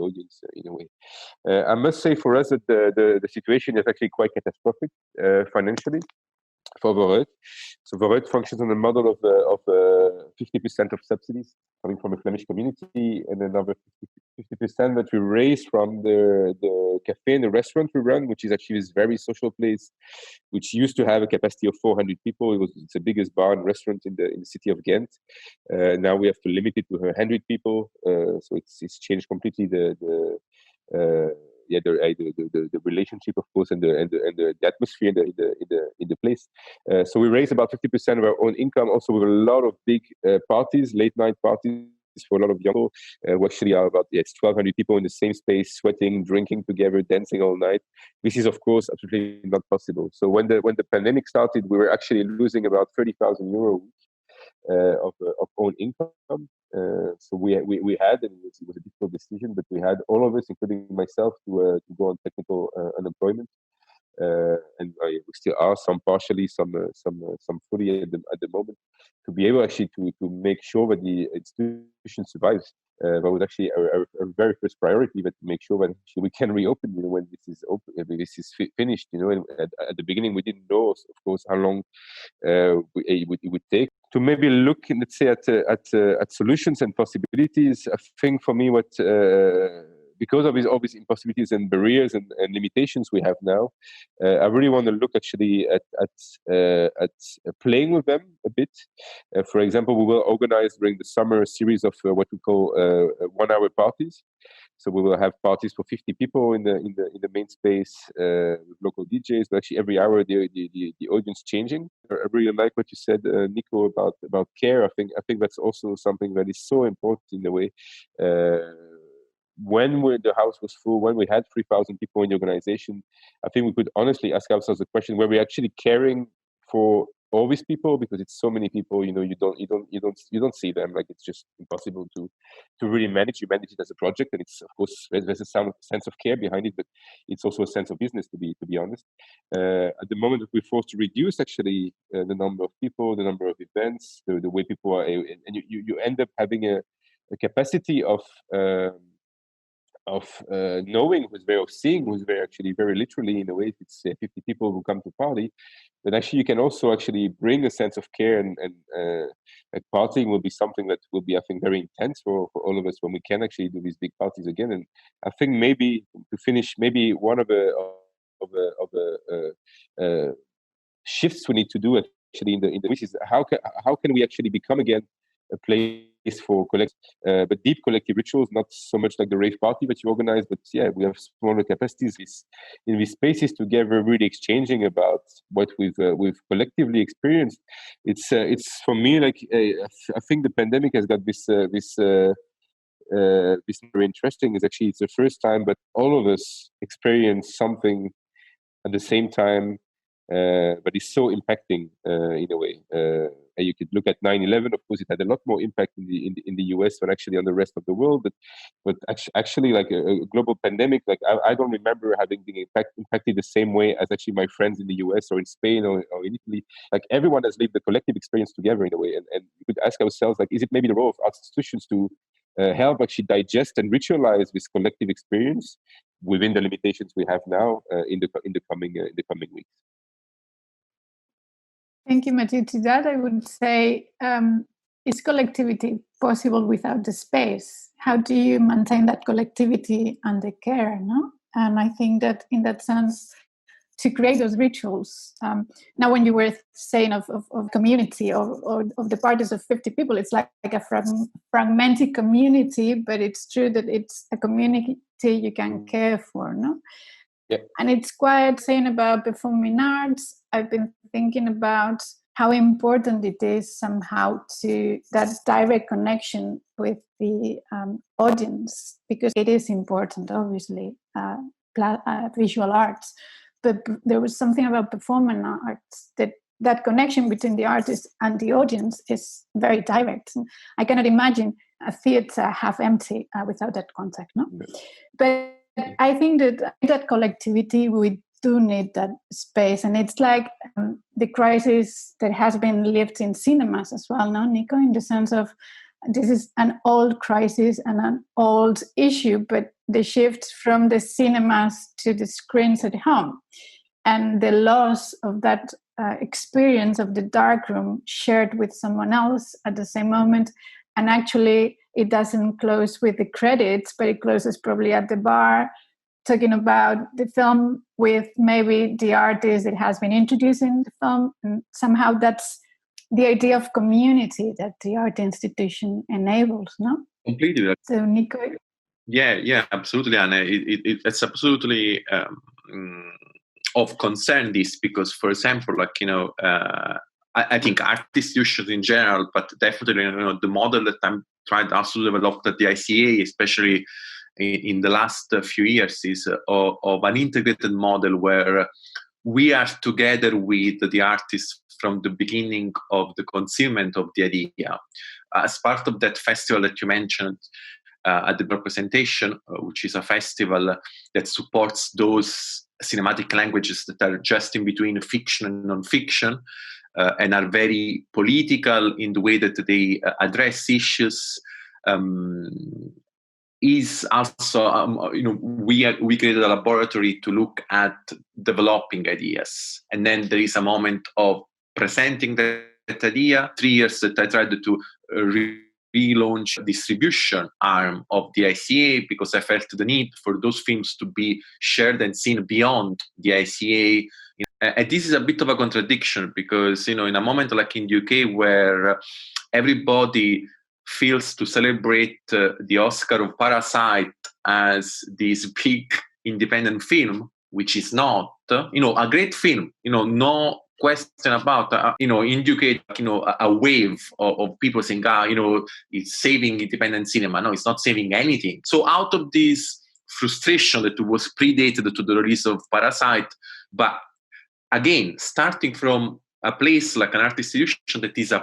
audience in a way. I must say for us that the situation is actually quite catastrophic financially for Verheut. So Verheut functions on the model of 50% of subsidies coming from the Flemish community, and another 50% that we raise from the cafe and the restaurant we run, which is actually this very social place, which used to have a capacity of 400 people. It's the biggest bar and restaurant in the city of Ghent. Now we have to limit it to 100 people. So it's changed completely the relationship, of course, and the atmosphere in the place. So we raise about 50% of our own income, also with a lot of big parties, late night parties for a lot of young people. We actually are about 1,200 people in the same space, sweating, drinking together, dancing all night. This is, of course, absolutely not possible. So when the pandemic started, we were actually losing about 30,000 euro a week. of own income. So we had, and it was a difficult decision, but we had all of us, including myself, to go on technical unemployment. And we still are, some partially, some fully at the moment, to be able actually to make sure that the institution survives. That was actually our very first priority, but to make sure that actually we can reopen, when this is open, this is finished. And at the beginning we didn't know, of course, how long it would take to maybe look, let's say, at solutions and possibilities. I think for me, what because of all these impossibilities and barriers and limitations we have now, I really want to look actually at playing with them a bit. For example, we will organize during the summer a series of what we call 1-hour parties. So we will have parties for 50 people in the main space with local DJs. But actually, every hour the audience changing. I really like what you said, Nico, about care. I think that's also something that is so important in a way. When the house was full, when we had 3,000 people in the organization, I think we could honestly ask ourselves the question: were we actually caring for all these people? Because it's so many people, you don't see them. Like, it's just impossible to really manage. You manage it as a project, and it's, of course, there's a sense of care behind it, but it's also a sense of business, to be honest. At the moment, we're forced to reduce actually the number of people, the number of events, the way people are, and you end up having a capacity of knowing, who's way of seeing, who's very actually very literally, in a way, if it's 50 people who come to party, but actually you can also actually bring a sense of care, and like partying will be something that will be, I think, very intense for all of us when we can actually do these big parties again. And I think maybe to finish, maybe one of the shifts we need to do actually in the which is how can we actually become again a place for but deep collective rituals, not so much like the rave party that you organize, but we have smaller capacities in these spaces together, really exchanging about what we've collectively experienced. It's for me, like, I think the pandemic has got this very interesting. Is actually, it's the first time that all of us experience something at the same time, but it's so impacting in a way. You could look at 9/11. Of course, it had a lot more impact in the US than actually on the rest of the world. But actually, like a global pandemic, like I don't remember having been impacted the same way as actually my friends in the US or in Spain or in Italy. Like, everyone has lived the collective experience together in a way, and we could ask ourselves, like, is it maybe the role of art institutions to help actually digest and ritualize this collective experience within the limitations we have now in the coming weeks? Thank you, Matthieu. To that, I would say, is collectivity possible without the space? How do you maintain that collectivity and the care? No? And I think that in that sense, to create those rituals. Now, when you were saying of community or of the parties of 50 people, it's like a fragmented community, but it's true that it's a community you can care for, no? Yeah. And it's quite saying about performing arts. I've been thinking about how important it is somehow to that direct connection with the audience, because it is important, obviously, visual arts. But there was something about performing arts that connection between the artist and the audience is very direct. I cannot imagine a theater half empty without that contact, no? But I think that collectivity, we do need that space. And it's like the crisis that has been lived in cinemas as well, no, Nico? In the sense of, this is an old crisis and an old issue, but the shift from the cinemas to the screens at home and the loss of that experience of the darkroom shared with someone else at the same moment. And actually, it doesn't close with the credits, but it closes probably at the bar, talking about the film with maybe the artist that has been introducing the film. And somehow that's the idea of community that the art institution enables, no? Completely. So, Nico? Yeah, absolutely, Anna. It's absolutely of concern, this, because, for example, like, I think art institutions in general, but definitely, the model that I'm trying to also develop at the ICA, especially in the last few years, is of an integrated model where we are together with the artists from the beginning of the concealment of the idea. As part of that festival that you mentioned at the presentation, which is a festival that supports those cinematic languages that are just in between fiction and non-fiction, and are very political in the way that they address issues, is also, we created a laboratory to look at developing ideas. And then there is a moment of presenting that idea. 3 years that I tried to relaunch distribution arm of the ICA, because I felt the need for those films to be shared and seen beyond the ICA. And this is a bit of a contradiction, because, in a moment like in the UK where everybody feels to celebrate the Oscar of Parasite as this big independent film, which is not, a great film, no question about, in the UK, a wave of people saying, it's saving independent cinema. No, it's not saving anything. So out of this frustration that was predated to the release of Parasite, but again, starting from a place like an art institution that is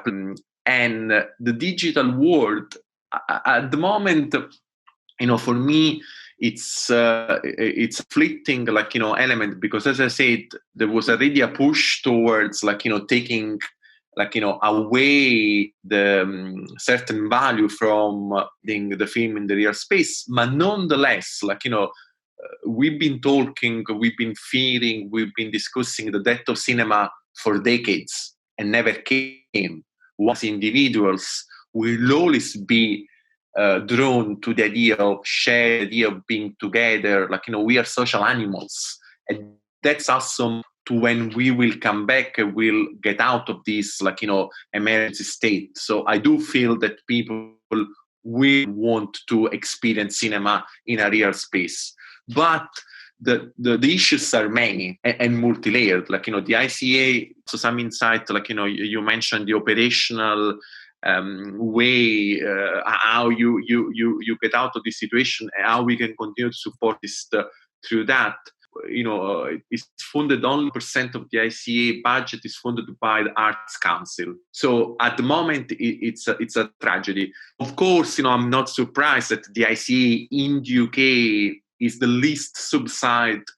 and the digital world at the moment, for me, it's fleeting, element, because as I said, there was already a push towards, taking, away the certain value from the film in the real space. But nonetheless, we've been talking, we've been fearing, we've been discussing the death of cinema for decades and never came. As individuals, we'll always be drawn to the idea of shared, idea of being together. We are social animals, and that's also to when we will come back, we'll get out of this, emergency state. So I do feel that people will want to experience cinema in a real space, but the issues are many and multi-layered. The ICA, so some insight, you mentioned the operational way, how you get out of this situation, and how we can continue to support this through that. It's funded, only % of the ICA budget is funded by the Arts Council. So at the moment, it's a tragedy. Of course, I'm not surprised that the ICA in the UK is the least subsidized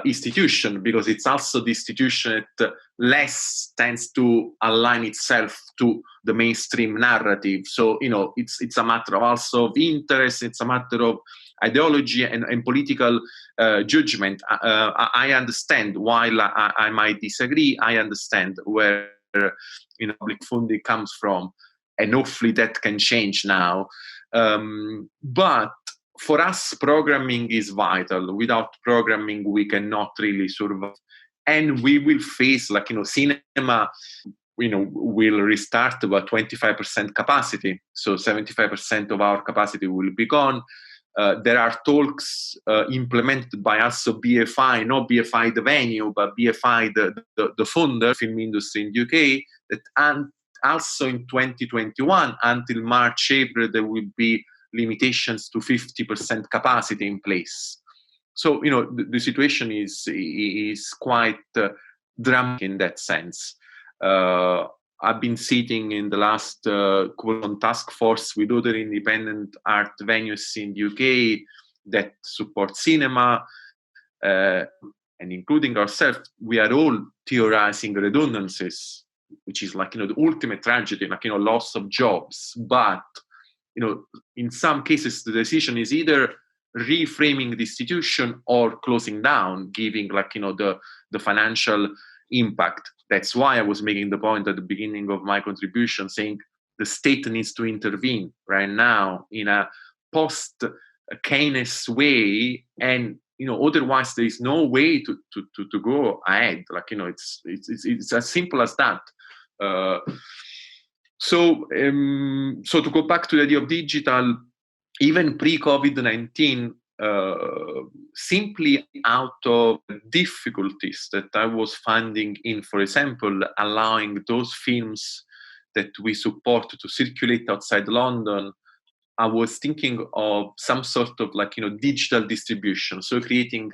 institution, because it's also the institution that less tends to align itself to the mainstream narrative. So, it's a matter of also of interest, it's a matter of ideology and political judgment. I understand, while I might disagree, I understand where public funding comes from, and hopefully that can change now. But for us, programming is vital. Without programming, we cannot really survive. And we will face, cinema, will restart about 25% capacity. So 75% of our capacity will be gone. There are talks implemented by also BFI, not BFI the venue, but BFI the funder, film industry in the UK, that also in 2021, until March, April, there will be limitations to 50% capacity in place. So, the situation is quite dramatic in that sense. I've been sitting in the last on task force with other independent art venues in the UK that support cinema, and including ourselves. We are all theorizing redundancies, which is the ultimate tragedy, loss of jobs. But in some cases, the decision is either reframing the institution or closing down, giving the financial impact. That's why I was making the point at the beginning of my contribution, saying the state needs to intervene right now in a post-Keynes way, and otherwise there is no way to go ahead. It's as simple as that. So to go back to the idea of digital, even pre-COVID-19, simply out of difficulties that I was finding in, for example, allowing those films that we support to circulate outside London, I was thinking of some sort of digital distribution. So creating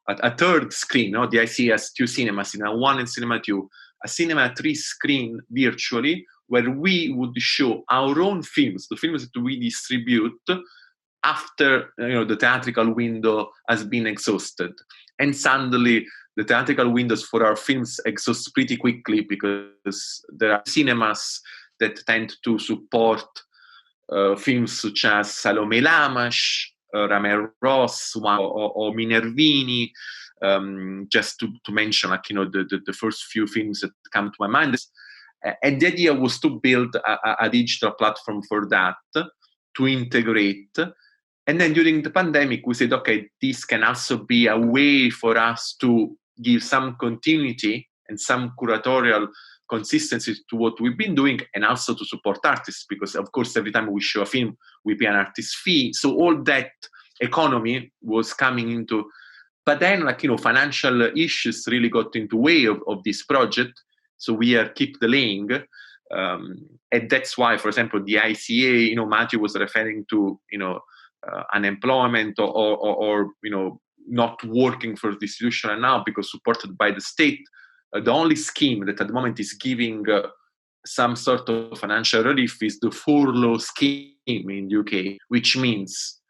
a third screen. The ICA has two cinemas, Cinema 1 and Cinema 2, a Cinema 3 screen virtually, where we would show our own films, the films that we distribute after the theatrical window has been exhausted. And suddenly the theatrical windows for our films exhaust pretty quickly, because there are cinemas that tend to support films such as Salome Lamash, Ramer Ross, or Minervini, just to mention the first few films that come to my mind. And the idea was to build a digital platform for that, to integrate. And then during the pandemic, we said, okay, this can also be a way for us to give some continuity and some curatorial consistency to what we've been doing, and also to support artists, because of course every time we show a film we pay an artist fee, so all that economy was coming into. But then financial issues really got in the way of this project, so we keep delaying, and that's why, for example, the ICA, Matthieu was referring to unemployment or not working for the institution now because supported by the state. The only scheme that at the moment is giving some sort of financial relief is the furlough scheme in the UK, which means,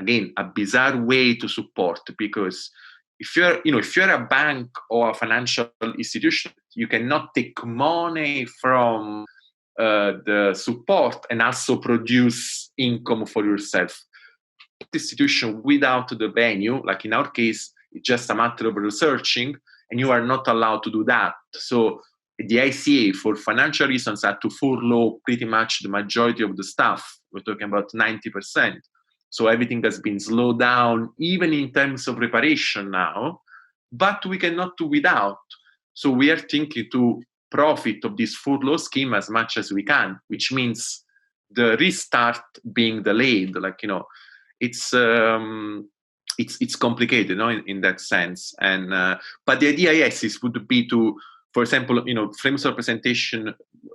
again, a bizarre way to support, because if you're a bank or a financial institution, you cannot take money from the support and also produce income for yourself. Institution without the venue, like in our case, it's just a matter of researching, and you are not allowed to do that. So the ICA, for financial reasons, had to furlough pretty much the majority of the staff. We're talking about 90%. So everything has been slowed down, even in terms of preparation now, but we cannot do without. So we are thinking to profit of this furlough scheme as much as we can, which means the restart being delayed. It's complicated, in that sense. And but the idea, yes, would be to, for example, frames of representation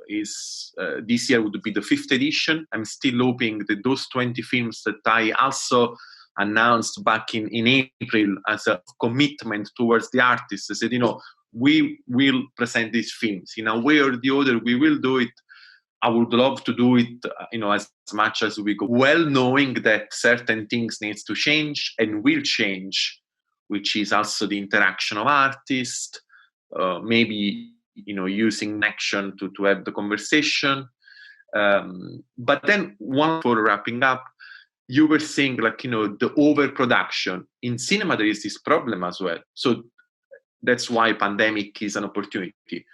is this year would be the 5th edition. I'm still hoping that those 20 films that I also announced back in April as a commitment towards the artists, I said, we will present these films in a way or the other. We will do it. I would love to do it, as much as we go, well knowing that certain things needs to change and will change, which is also the interaction of artists, maybe, using action to have the conversation. But then one, for wrapping up, you were saying the overproduction. In cinema, there is this problem as well. So that's why pandemic is an opportunity.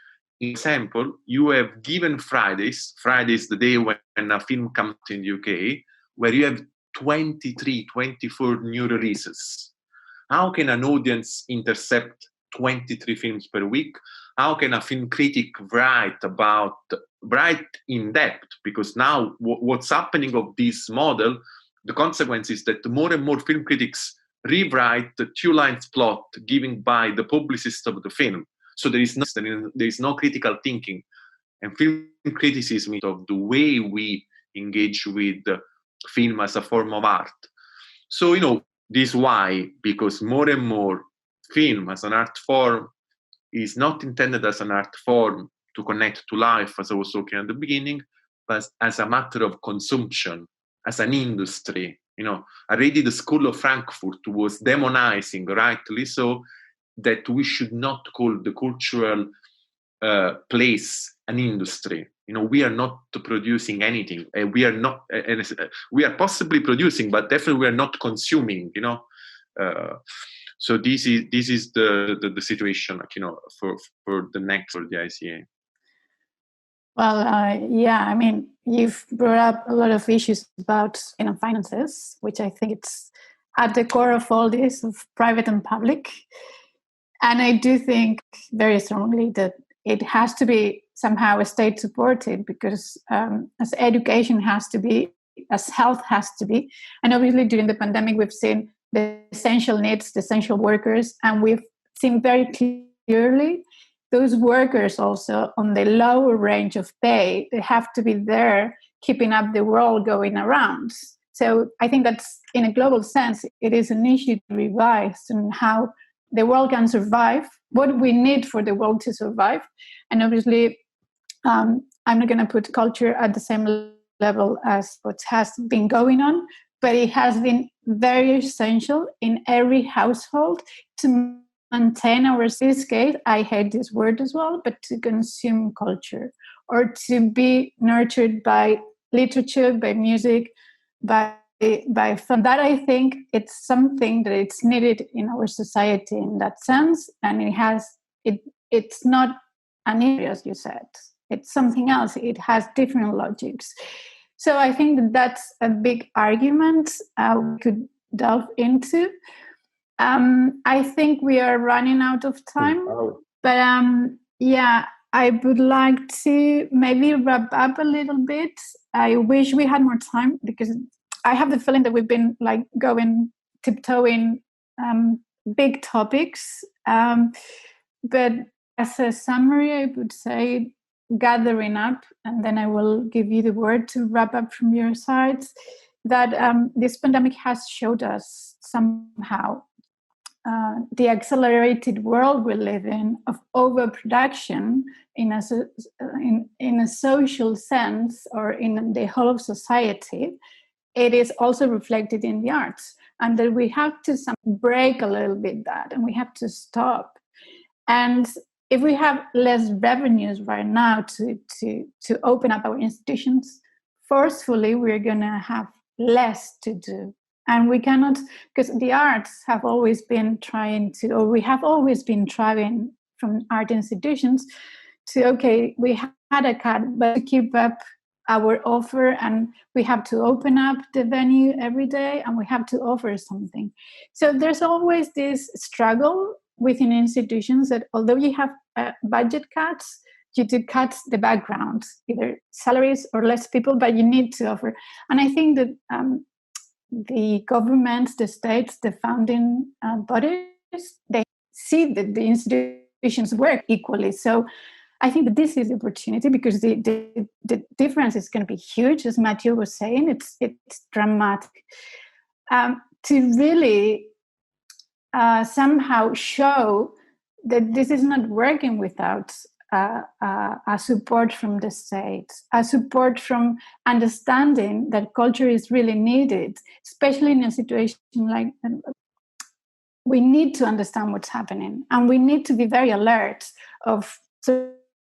Example, you have given Fridays the day when a film comes in the UK, where you have 23, 24 new releases. How can an audience intercept 23 films per week? How can a film critic write in depth? Because now what's happening of this model, the consequence is that more and more film critics rewrite the 2-line plot given by the publicist of the film. So there is no critical thinking and film criticism of the way we engage with film as a form of art. So, this is why, because more and more film as an art form is not intended as an art form to connect to life, as I was talking at the beginning, but as a matter of consumption, as an industry. Already the School of Frankfurt was demonizing, rightly so, that we should not call the cultural place an industry. We are not producing anything. We are not. We are possibly producing, but definitely we are not consuming. So this is the situation. For the next for the ICA. Well, yeah. You've brought up a lot of issues about finances, which I think it's at the core of all this, of private and public. And I do think very strongly that it has to be somehow state supported, because as education has to be, as health has to be. And obviously during the pandemic, we've seen the essential needs, the essential workers, and we've seen very clearly those workers also on the lower range of pay, they have to be there keeping up the world going around. So I think that's, in a global sense, it is an issue to revise and how the world can survive, what we need for the world to survive. And obviously, I'm not going to put culture at the same level as what has been going on, but it has been very essential in every household to maintain our seascape. I hate this word as well, but to consume culture, or to be nurtured by literature, by music, by fun. That I think it's something that it's needed in our society in that sense, and it's not an area, as you said. It's something else. It has different logics. So I think that's a big argument we could delve into. I think we are running out of time, but I would like to maybe wrap up a little bit. I wish we had more time, because I have the feeling that we've been like tiptoeing big topics. But as a summary, I would say, gathering up, and then I will give you the word to wrap up from your sides, that this pandemic has showed us somehow the accelerated world we live in of overproduction in a social sense, or in the whole of society. It is also reflected in the arts, and that we have to break a little bit that, and we have to stop. And if we have less revenues right now to open up our institutions forcefully, we're going to have less to do. And we cannot, because the arts have always been we have always been trying from art institutions to, okay, we had a cut, but to keep up our offer, and we have to open up the venue every day, and we have to offer something. So there's always this struggle within institutions that, although you have budget cuts, you do cut the background, either salaries or less people, but you need to offer. And I think that the governments, the states, the founding bodies, they see that the institutions work equally. So I think that this is the opportunity, because the difference is going to be huge, as Matthieu was saying. It's dramatic. To really somehow show that this is not working without a support from the state, a support from understanding that culture is really needed, especially in a situation like we need to understand what's happening, and we need to be very alert of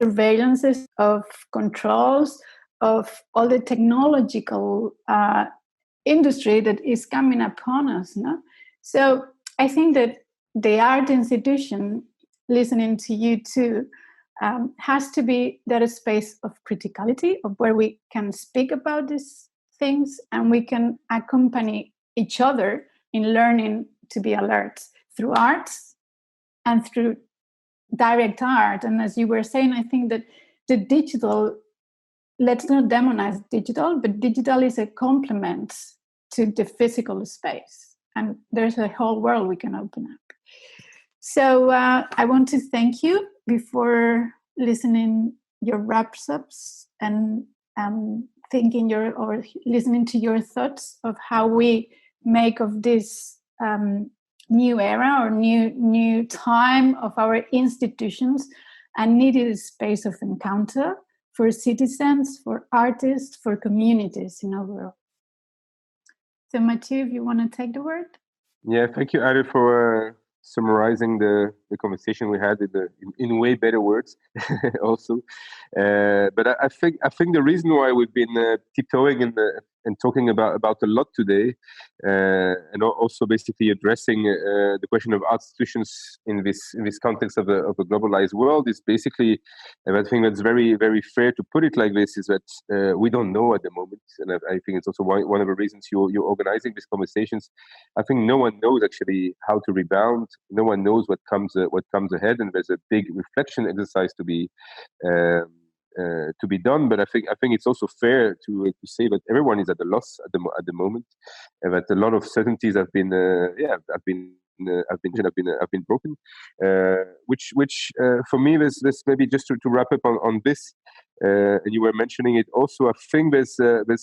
surveillances, of controls, of all the technological industry that is coming upon us. No? So I think that the art institution, listening to you too, has to be that space of criticality, of where we can speak about these things, and we can accompany each other in learning to be alert through arts and through direct art. And as you were saying, I think that the digital, let's not demonize digital, but digital is a complement to the physical space. And there's a whole world we can open up. So I want to thank you before listening your wrap-ups and thinking or listening to your thoughts of how we make of this new era or new time of our institutions a needed space of encounter for citizens, for artists, for communities in our world. So Matthieu, if you want to take the word. Yeah, thank you, Ari, for summarizing the conversation we had in way better words also. But I think the reason why we've been tiptoeing and talking about a lot today, and also basically addressing the question of art institutions in this context of a globalized world, is basically, and I think that's very, very fair to put it like this, is that we don't know at the moment, and I think it's also one of the reasons you're organizing these conversations. I think no one knows actually how to rebound. No one knows what comes ahead, and there's a big reflection exercise to be done. But I think it's also fair to say that everyone is at a loss at the moment, and that a lot of certainties have been broken. Which for me, there's maybe just to wrap up on this, and you were mentioning it also. I think there's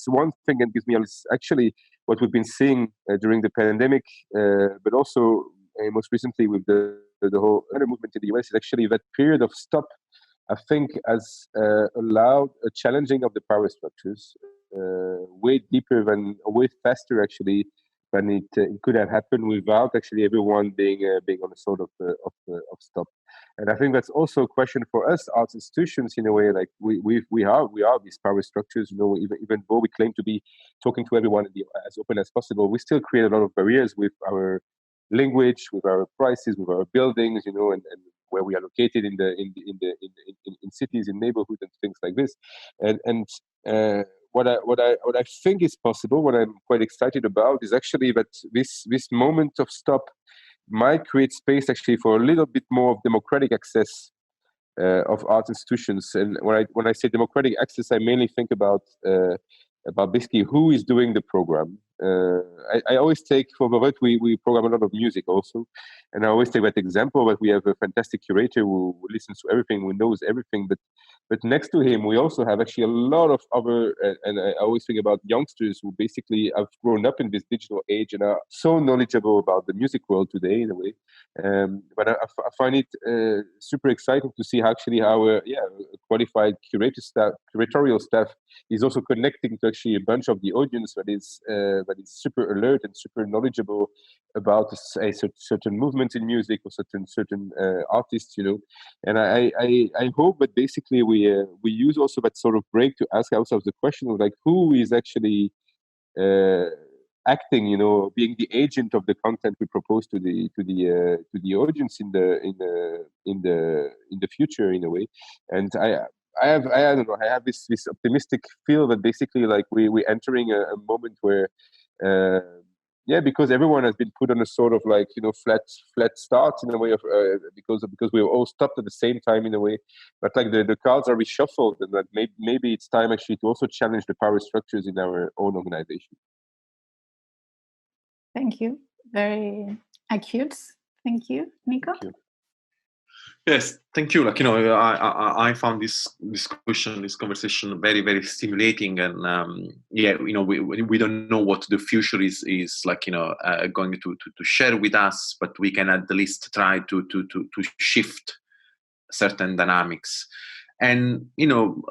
one thing that gives me actually what we've been seeing during the pandemic, but also most recently with the whole other movement in the US is actually that period of stop, I think, has allowed a challenging of the power structures way deeper than, way faster actually than it could have happened without actually everyone being on a sort of stop. And I think that's also a question for us arts institutions in a way. Like we are these power structures. Even though we claim to be talking to everyone as open as possible, we still create a lot of barriers with our language, with our prices, with our buildings, and where we are located in cities, in neighborhoods, and things like this. And what I think is possible, what I'm quite excited about, is actually that this moment of stop might create space actually for a little bit more of democratic access of art institutions. And when I say democratic access, I mainly think about basically who is doing the program. I always take, for Vovet, we program a lot of music also, and I always take that example that we have a fantastic curator who listens to everything, who knows everything, but next to him we also have actually a lot of other, and I always think about youngsters who basically have grown up in this digital age and are so knowledgeable about the music world today in a way. But I find it super exciting to see actually how a qualified curatorial staff is also connecting to actually a bunch of the audience that is super alert and super knowledgeable about a certain movement in music or certain artists, And I hope that basically we use also that sort of break to ask ourselves the question of like who is actually acting, being the agent of the content we propose to the audience in the future in a way. And I don't know. I have this optimistic feel that basically, like we're entering a moment where, because everyone has been put on a sort of like flat start in a way of because we were all stopped at the same time in a way. But like the cards are reshuffled, and that maybe it's time actually to also challenge the power structures in our own organization. Thank you. Very acute. Thank you, Nico. Thank you. Yes, thank you. Like I found this conversation very, very stimulating, and we don't know what the future is like. Going to share with us, but we can at the least try to shift certain dynamics. And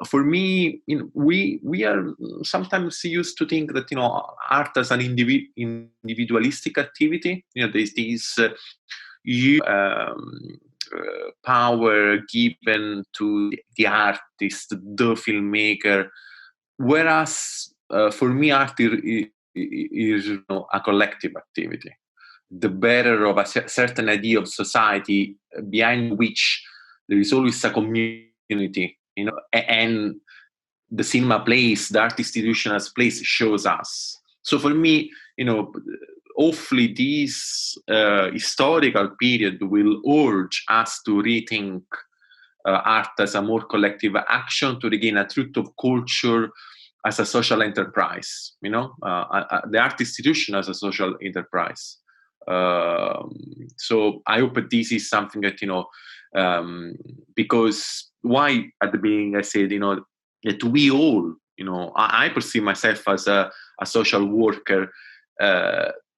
for me, we are sometimes used to think that art as an individualistic activity. There's these power given to the artist, the filmmaker, whereas for me art is a collective activity. The bearer of a certain idea of society behind which there is always a community, and the cinema place, the art institution as place shows us. So for me, hopefully this historical period will urge us to rethink art as a more collective action, to regain a truth of culture as a social enterprise, the art institution as a social enterprise. So I hope that this is something that, because why at the beginning I said, that we all, I perceive myself as a social worker,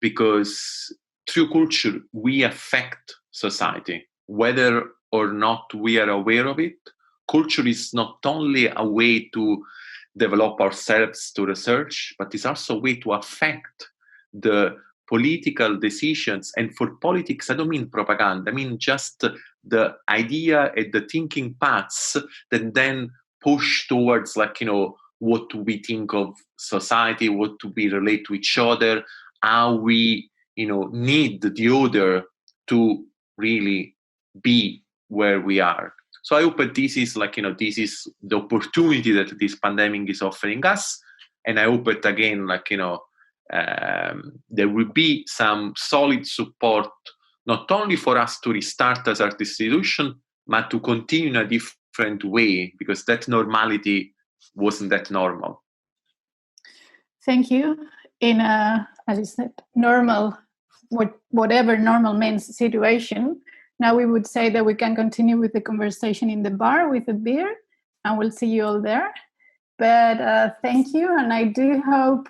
because through culture we affect society, whether or not we are aware of it. Culture is not only a way to develop ourselves to research, but it's also a way to affect the political decisions. And for politics, I don't mean propaganda, I mean just the idea and the thinking paths that then push towards what we think of society, what we relate to each other, how we need the other to really be where we are. So I hope that this is this is the opportunity that this pandemic is offering us, and I hope that again there will be some solid support not only for us to restart as art institution, but to continue in a different way, because that normality wasn't that normal. Thank you. In a, as you said, normal, whatever normal means situation, now we would say that we can continue with the conversation in the bar with a beer, and we'll see you all there. But thank you, and I do hope,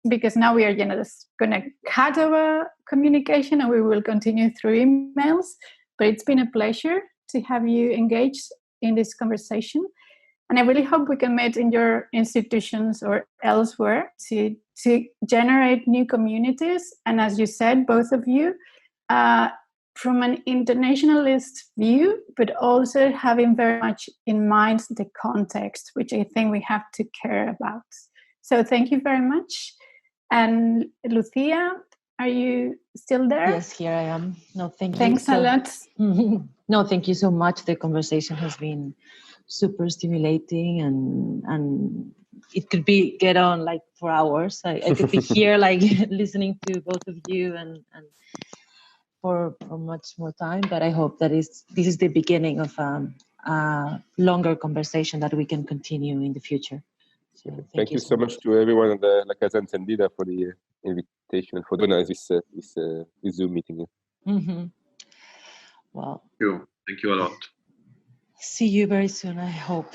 because now we are just going to cut our communication and we will continue through emails, but it's been a pleasure to have you engaged in this conversation. And I really hope we can meet in your institutions or elsewhere to generate new communities. And as you said, both of you, from an internationalist view, but also having very much in mind the context, which I think we have to care about. So thank you very much. And Lucia, are you still there? Yes, here I am. No, thank you. Thanks a lot. No, thank you so much. The conversation has been super stimulating, and it could be get on like for hours. I could be here like listening to both of you and for much more time. But I hope that this is the beginning of a longer conversation that we can continue in the future. So thank you so much to everyone at La Casa Encendida for the invitation and for doing this Zoom meeting. Mm-hmm. Well, thank you a lot. See you very soon, I hope.